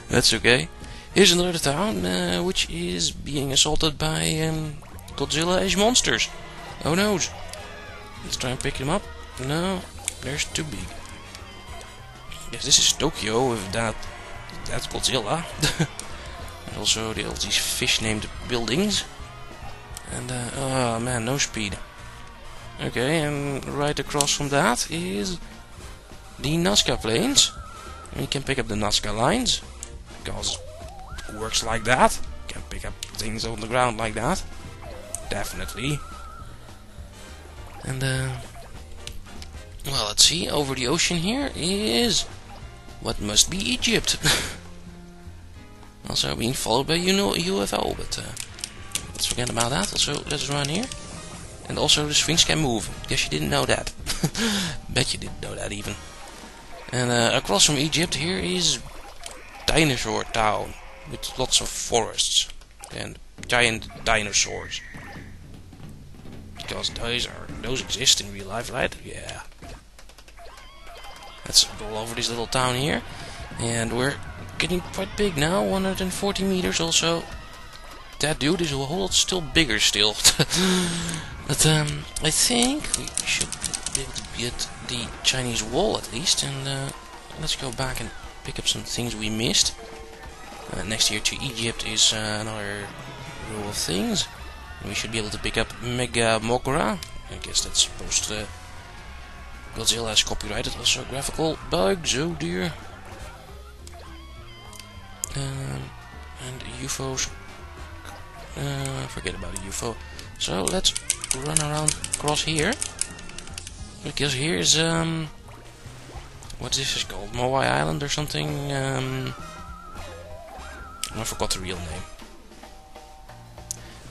That's okay. Here's another town, which is being assaulted by Godzilla-ish monsters. Oh no. Let's try and pick them up. No, they're too big. Yes, this is Tokyo with that's Godzilla. And also all these fish-named buildings. And oh man, no speed. Okay, and right across from that is the Nazca plains. And you can pick up the Nazca lines, because it works like that. You can pick up things on the ground like that. Definitely. And well, let's see, over the ocean here is what must be Egypt. Also being followed by UFO, but let's forget about that. Also, let's run here. And also the Sphinx can move. Guess you didn't know that. Bet you didn't know that even. And across from Egypt here is Dinosaur Town, with lots of forests and giant dinosaurs. Because those exist in real life, right? Yeah. Let's roll over this little town here. And we're getting quite big now, 140 meters also. That dude is a whole lot still bigger still. But I think we should be able to get the Chinese wall at least. And let's go back and pick up some things we missed. Next here to Egypt is another row of things. And we should be able to pick up Mega Mogra. I guess that's supposed to... Godzilla has copyrighted also graphical bugs, oh dear. And UFOs. Forget about the UFO. So let's run around across here. Because here is what is this called? Moai Island or something? I forgot the real name.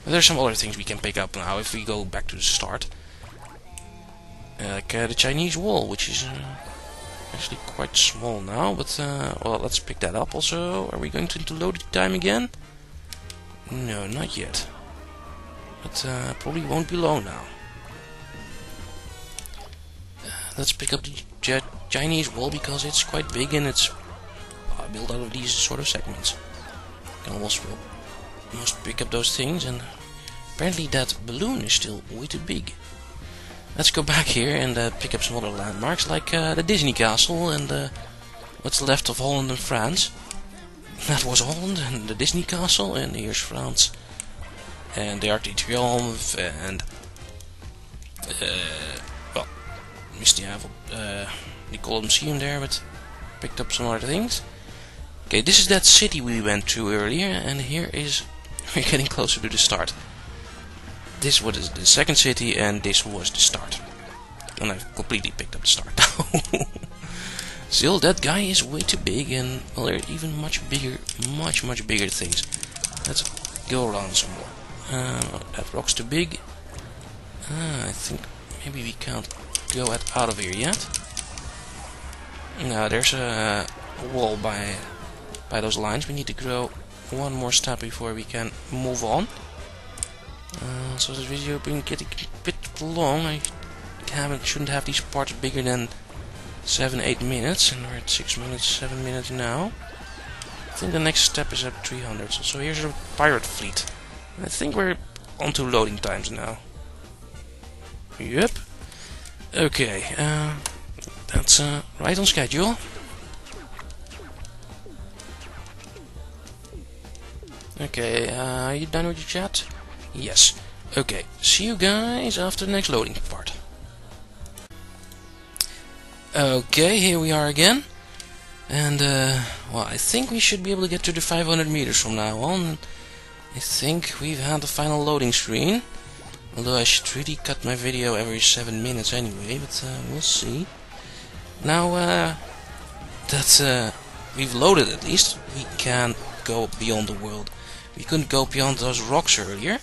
But there's some other things we can pick up now if we go back to the start. Like the Chinese wall, which is actually quite small now, but well, let's pick that up also. Are we going into loading time again? No, not yet. But probably won't be long now. Let's pick up the Chinese wall because it's quite big and it's built out of these sort of segments. Can almost pick up those things, and apparently that balloon is still way too big. Let's go back here and pick up some other landmarks like the Disney Castle and what's left of Holland and France. That was Holland and the Disney Castle, and here's France. and the Arc de Triomphe, and well, missed the Colosseum there, but picked up some other things. Okay, this is that city we went to earlier, and here is we're getting closer to the start. This was the second city, and this was the start. And I've completely picked up the start now. Still, that guy is way too big, and well, there are even much bigger things. Let's go around some more. That rock's too big. I think maybe we can't go out of here yet. Now there's a wall by those lines. We need to grow one more step before we can move on. So this video been getting a bit long. I shouldn't have these parts bigger than 7-8 minutes, and we're at 6 minutes, 7 minutes now. I think the next step is at 300. So here's a pirate fleet. I think we're onto loading times now. Yep. Okay, that's right on schedule. Okay, are you done with your chat? Yes. Okay, see you guys after the next loading part. Okay, here we are again. And, well, I think we should be able to get to the 500 meters from now on. I think we've had the final loading screen. Although I should really cut my video every 7 minutes anyway, but we'll see. Now that we've loaded at least, we can go beyond the world. We couldn't go beyond those rocks earlier.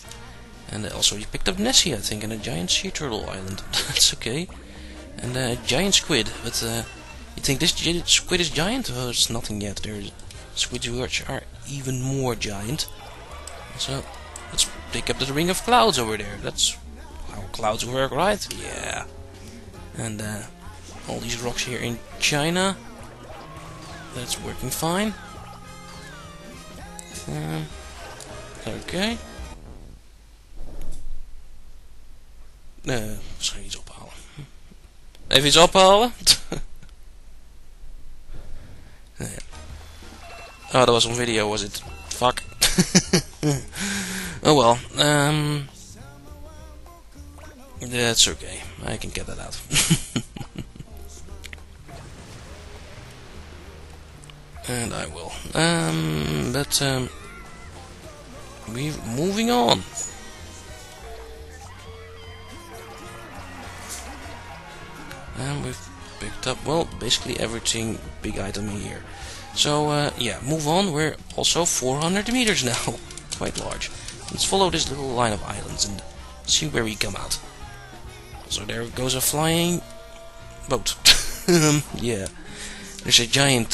And also we picked up Nessie, I think, and a giant sea turtle island. That's okay. And a giant squid, but you think this squid is giant? Oh, it's nothing yet. There's squids which are even more giant. So let's pick up the ring of clouds over there. That's how clouds work, right? Yeah. And all these rocks here in China. That's working fine. Okay. Sorry, iets ophalen. Even iets ophalen. Nee. Oh, that was on video, was it? Fuck. Oh well. That's okay. I can get that out. And I will. We're moving on. And we've picked up, well, basically everything big item here. So, yeah, move on. We're also 400 meters now. Quite large. Let's follow this little line of islands and see where we come out. So there goes a flying boat. Yeah. There's a giant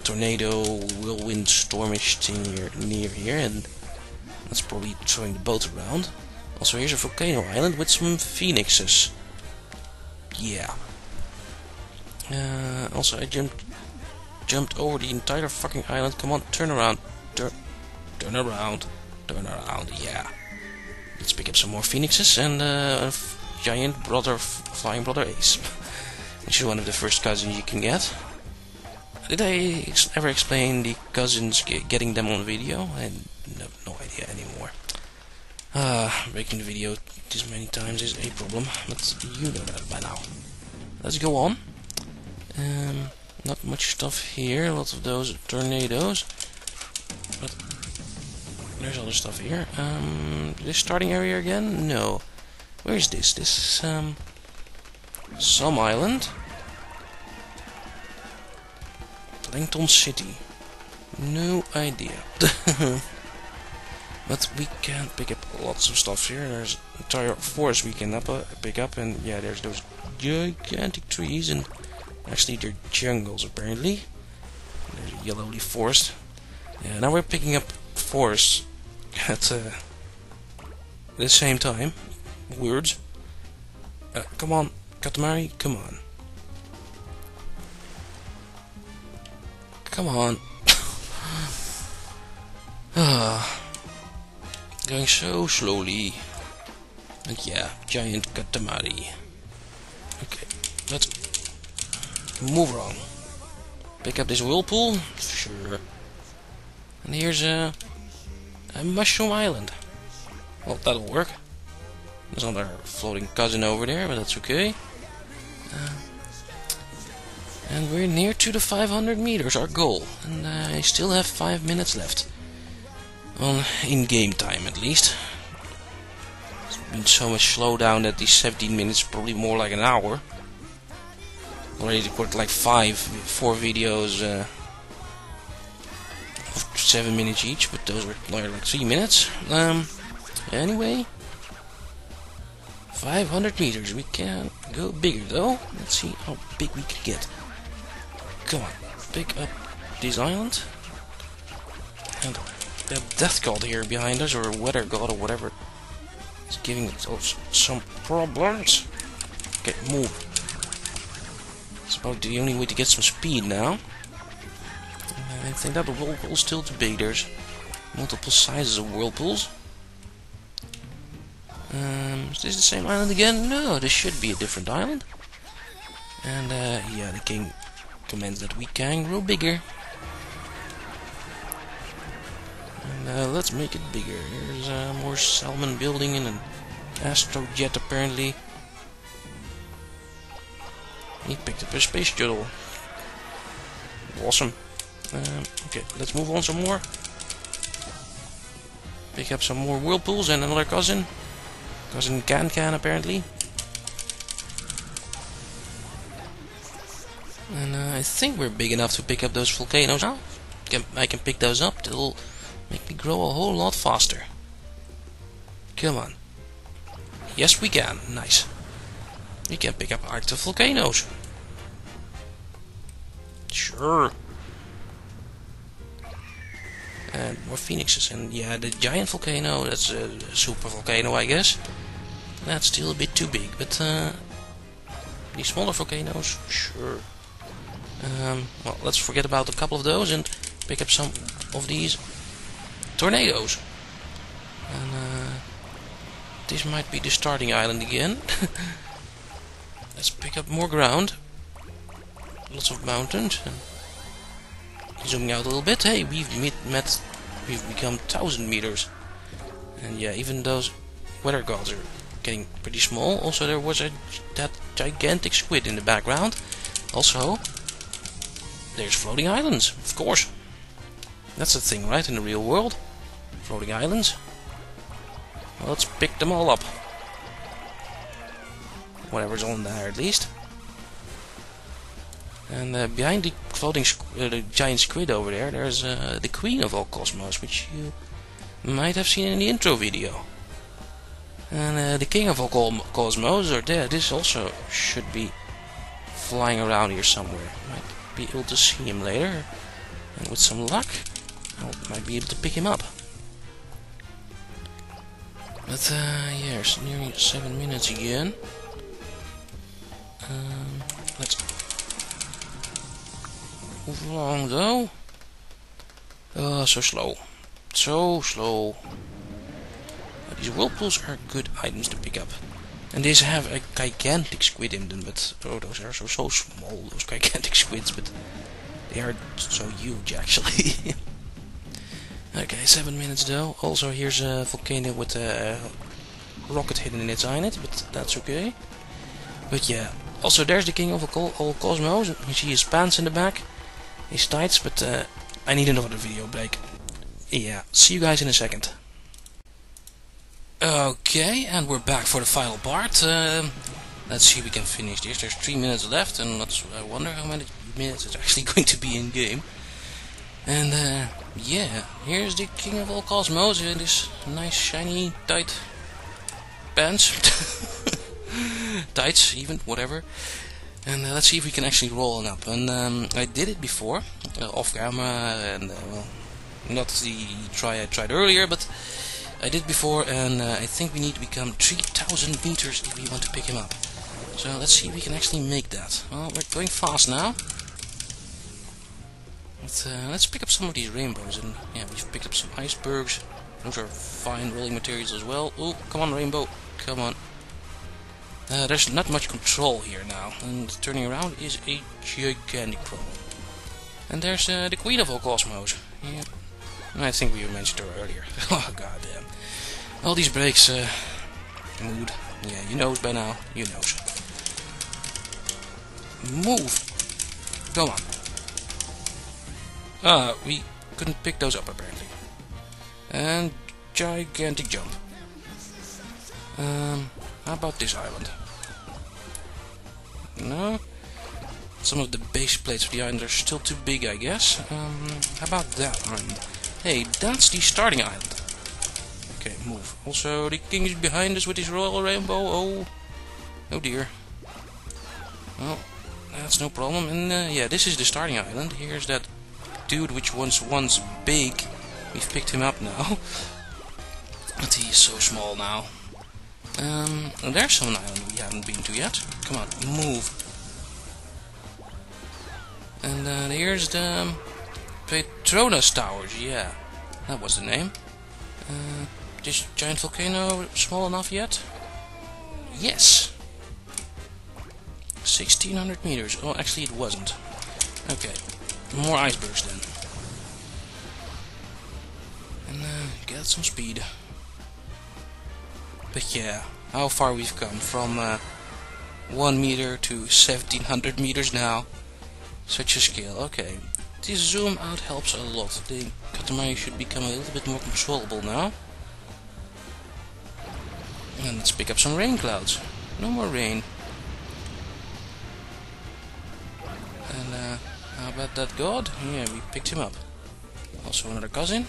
tornado, whirlwind, stormish thing near here, and that's probably throwing the boat around. Also, here's a volcano island with some phoenixes. Yeah. Also, I jumped over the entire fucking island. Come on, turn around. Turn around. Turn around. Yeah. Let's pick up some more phoenixes and a giant flying brother ace. Which is one of the first cousins you can get. Did I ever explain the cousins getting them on video? I have no idea anymore. Breaking the video this many times is a problem, but you know that by now. Let's go on. Not much stuff here, lots of those tornadoes. But there's other stuff here. This starting area again? No. Where is this? This is some island. Plankton City. No idea. But we can pick up lots of stuff here. There's an entire forest we can pick up, and yeah, there's those gigantic trees, and actually they're jungles apparently. There's a yellow leaf forest. Yeah, now we're picking up forests at the same time. Weird. Come on, Katamari, come on. Come on. Going so slowly. And yeah, giant Katamari. Okay, let's move on. Pick up this whirlpool? Sure. And here's a mushroom island. Well, that'll work. There's another floating cousin over there, but that's okay. And we're near to the 500 meters, our goal. And I still have 5 minutes left. Well, in game time at least. It's been so much slowdown that these 17 minutes probably more like an hour. Already recorded like 4 videos of 7 minutes each, but those were like 3 minutes. Anyway, 500 meters. We can go bigger though. Let's see how big we can get. Come on, pick up this island. And that death god here behind us, or weather god, or whatever, is giving us some problems. Okay, move. It's about the only way to get some speed now. I think that the whirlpool is still too big. There's multiple sizes of whirlpools. Is this the same island again? No, this should be a different island. And yeah, the king commands that we can grow bigger. And let's make it bigger. Here's more salmon building in an astrojet apparently. He picked up a space shuttle. Awesome. Okay, let's move on some more. Pick up some more whirlpools and another cousin. Cousin Can apparently. And I think we're big enough to pick up those volcanoes now. I can pick those up. They'll make me grow a whole lot faster. Come on. Yes, we can. Nice. We can pick up active volcanoes. Sure. And more phoenixes. And yeah, the giant volcano, that's a super volcano, I guess. That's still a bit too big, but these smaller volcanoes, sure. Well, let's forget about a couple of those and pick up some of these tornadoes. And this might be the starting island again. Let's pick up more ground. Lots of mountains. Zooming out a little bit. Hey, we've become 1,000 meters. And yeah, even those weather gods are getting pretty small. Also, there was that gigantic squid in the background. Also, there's floating islands, of course. That's a thing, right, in the real world? Floating islands. Well, let's pick them all up. Whatever's on there, at least. And behind the floating the giant squid over there, there's the queen of all cosmos, which you might have seen in the intro video. And the king of all cosmos, or there, this also should be flying around here somewhere. Might be able to see him later, and with some luck, I might be able to pick him up. But yeah, it's nearly 7 minutes again. Let's move along though. Oh, so slow. So slow. But these whirlpools are good items to pick up. And these have a gigantic squid in them, but oh, those are so small, those gigantic squids, but they are so huge actually. Okay, 7 minutes though. Also, here's a volcano with a rocket hidden in its island, but that's okay. But yeah, also there's the king of all cosmos. You see his pants in the back, his tights, but I need another video break. Yeah, see you guys in a second. Okay, and we're back for the final part. Let's see if we can finish this. There's 3 minutes left, and I wonder how many minutes it's actually going to be in game. And yeah, here's the king of all cosmos in this nice shiny tight pants. Tights even, whatever. And let's see if we can actually roll on up. And I did it before, off camera, and well, not the try I tried earlier, but I did before, and I think we need to become 3,000 meters if we want to pick him up. So let's see if we can actually make that. Well, we're going fast now. But, let's pick up some of these rainbows, and yeah, we've picked up some icebergs. Those are fine rolling materials as well. Oh, come on, rainbow, come on. There's not much control here now, and turning around is a gigantic problem. And there's the queen of all cosmos. Yeah, I think we mentioned her earlier. Oh goddamn. All these brakes, mood. Yeah, you knows by now. You knows. Move. Come on. Ah, we couldn't pick those up apparently. And gigantic jump. How about this island? No. Some of the base plates of the island are still too big, I guess. How about that island? Hey, that's the starting island. Okay, move. Also, the king is behind us with his royal rainbow. Oh, oh dear. Well, that's no problem. And yeah, this is the starting island. Here's that dude which was once big. We've picked him up now. But he is so small now. And there's some island we haven't been to yet. Come on, move. And here's the Petronas Towers. Yeah, that was the name. This giant volcano small enough yet? Yes. 1600 meters. Oh, actually it wasn't. Okay, more icebergs then. And get some speed. But yeah, how far we've come from 1 meter to 1700 meters now. Such a scale. Okay, this zoom out helps a lot. The Katamari should become a little bit more controllable now. And let's pick up some rain clouds. No more rain. And how about that god? Yeah, we picked him up. Also another cousin.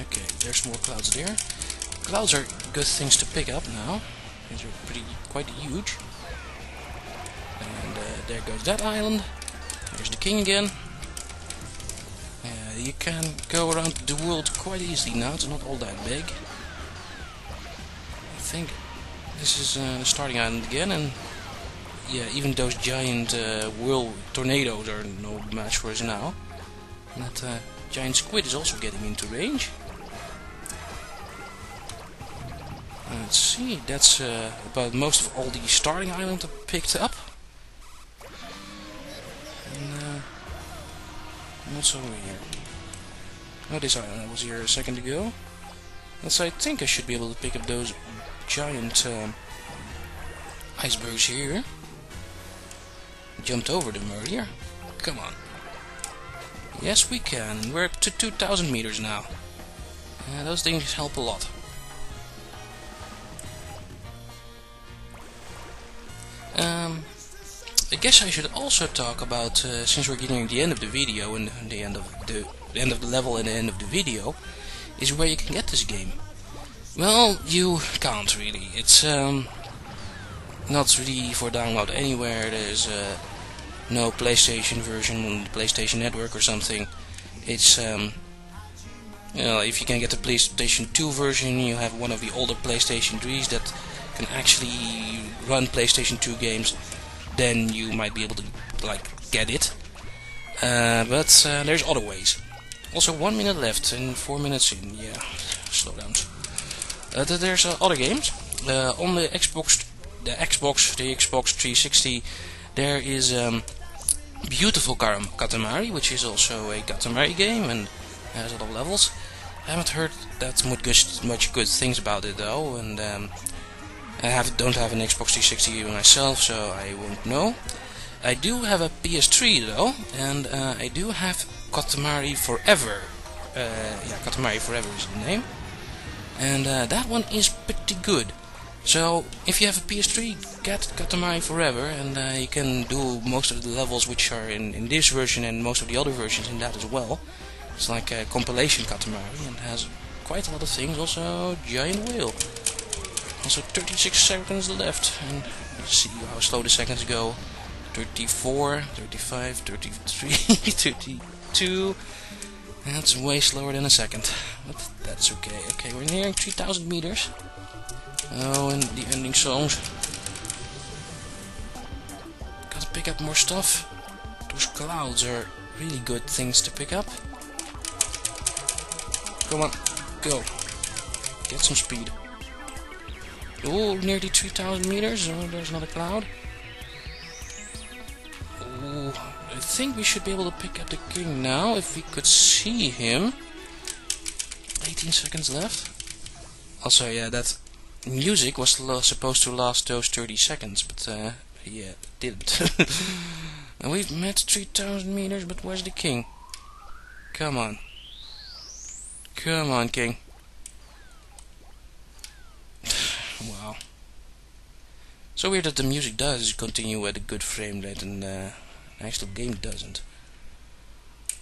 Okay, there's more clouds there. Clouds are good things to pick up now. These are quite huge. And there goes that island. There's the king again. You can go around the world quite easily now. It's not all that big. I think this is the starting island again. And yeah, even those giant whirl tornadoes are no match for us now. And that giant squid is also getting into range. Let's see, that's about most of all the starting islands are picked up. And what's over here? Oh, this island was here a second ago. So I think I should be able to pick up those giant icebergs here. Jumped over them earlier. Come on. Yes, we can. We're up to 2000 meters now. Those things help a lot. I guess I should also talk about, since we're getting to the end of the video and the end of the level and the end of the video, is where you can get this game. Well, you can't really. It's not really for download anywhere. There's no PlayStation version on the PlayStation Network or something. It's if you can get the PlayStation 2 version, you have one of the older PlayStation 3s that can actually run PlayStation 2 games, then you might be able to get it. But there's other ways. Also 1 minute left and 4 minutes in. Yeah, slow down. There's other games on the Xbox 360. There is beautiful Katamari, which is also a Katamari game and has a lot of levels. I haven't heard that much good things about it though, and I don't have an Xbox 360 myself, so I won't know. I do have a PS3 though, and I do have Katamari Forever. Yeah, Katamari Forever is the name, and that one is pretty good. So if you have a PS3, get Katamari Forever, and you can do most of the levels which are in this version and most of the other versions in that as well. It's like a compilation Katamari and has quite a lot of things. Also giant whale. Also 36 seconds left, and let's see how slow the seconds go. 34, 35, 33, 32. That's way slower than a second, but that's okay. Okay, we're nearing 3000 meters. Oh, and the ending songs. Gotta pick up more stuff. Those clouds are really good things to pick up. Come on, go. Get some speed. Oh, nearly 3000 meters. Oh, there's another cloud. Oh, I think we should be able to pick up the king now, if we could see him. 18 seconds left. Also, yeah, that music was supposed to last those 30 seconds, but yeah, it didn't. And we've met 3,000 meters, but where's the king? Come on. Come on, king. Wow. So weird that the music does continue at a good frame rate and the actual game doesn't.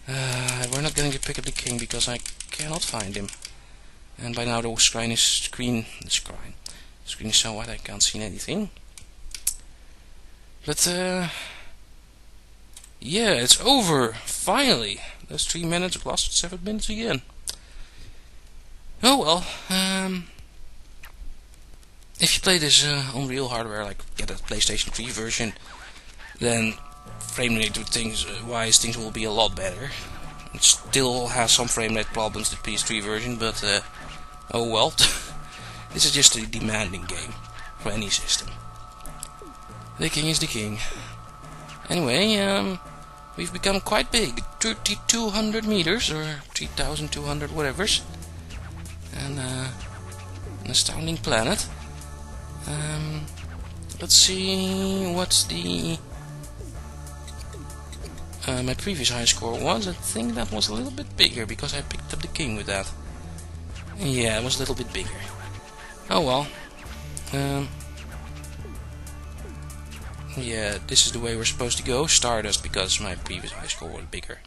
We're not going to pick up the king because I cannot find him. And by now the screen is so wide I can't see anything. But yeah, it's over finally. Those 3 minutes lasted 7 minutes again. Oh well. If you play this on real hardware, like get a PlayStation 3 version, then frame rate things will be a lot better. It still has some frame rate problems, the PS3 version, but oh well. This is just a demanding game for any system. The king is the king. Anyway, we've become quite big, 3,200 meters or 3,200 whatevers, and an astounding planet. Let's see what's the my previous high score was. I think that was a little bit bigger because I picked up the king with that. Yeah, it was a little bit bigger. Oh well. Yeah, this is the way we're supposed to go. Stardust, because my previous high score was bigger.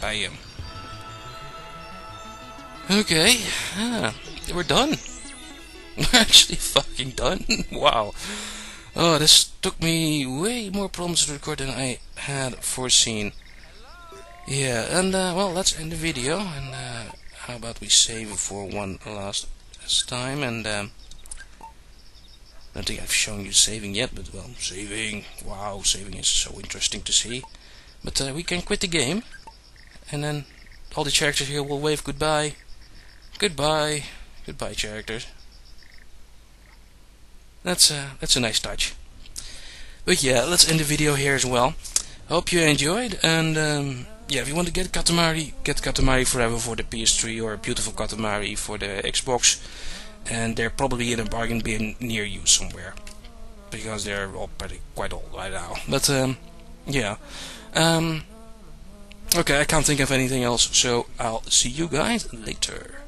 Bam. Okay, we're done. We're actually fucking done. Wow. Oh, this took me way more problems to record than I had foreseen. Yeah, and well, let's end the video. And how about we save for one last time? And I don't think I've shown you saving yet, but well, saving. Wow, saving is so interesting to see. But we can quit the game, and then all the characters here will wave goodbye. Goodbye. Goodbye, characters. That's a nice touch. But yeah, let's end the video here as well. Hope you enjoyed, and yeah, if you want to get Katamari Forever for the PS3 or Beautiful Katamari for the Xbox, and they're probably in a bargain bin near you somewhere, because they're all quite old right now. But yeah, okay, I can't think of anything else, so I'll see you guys later.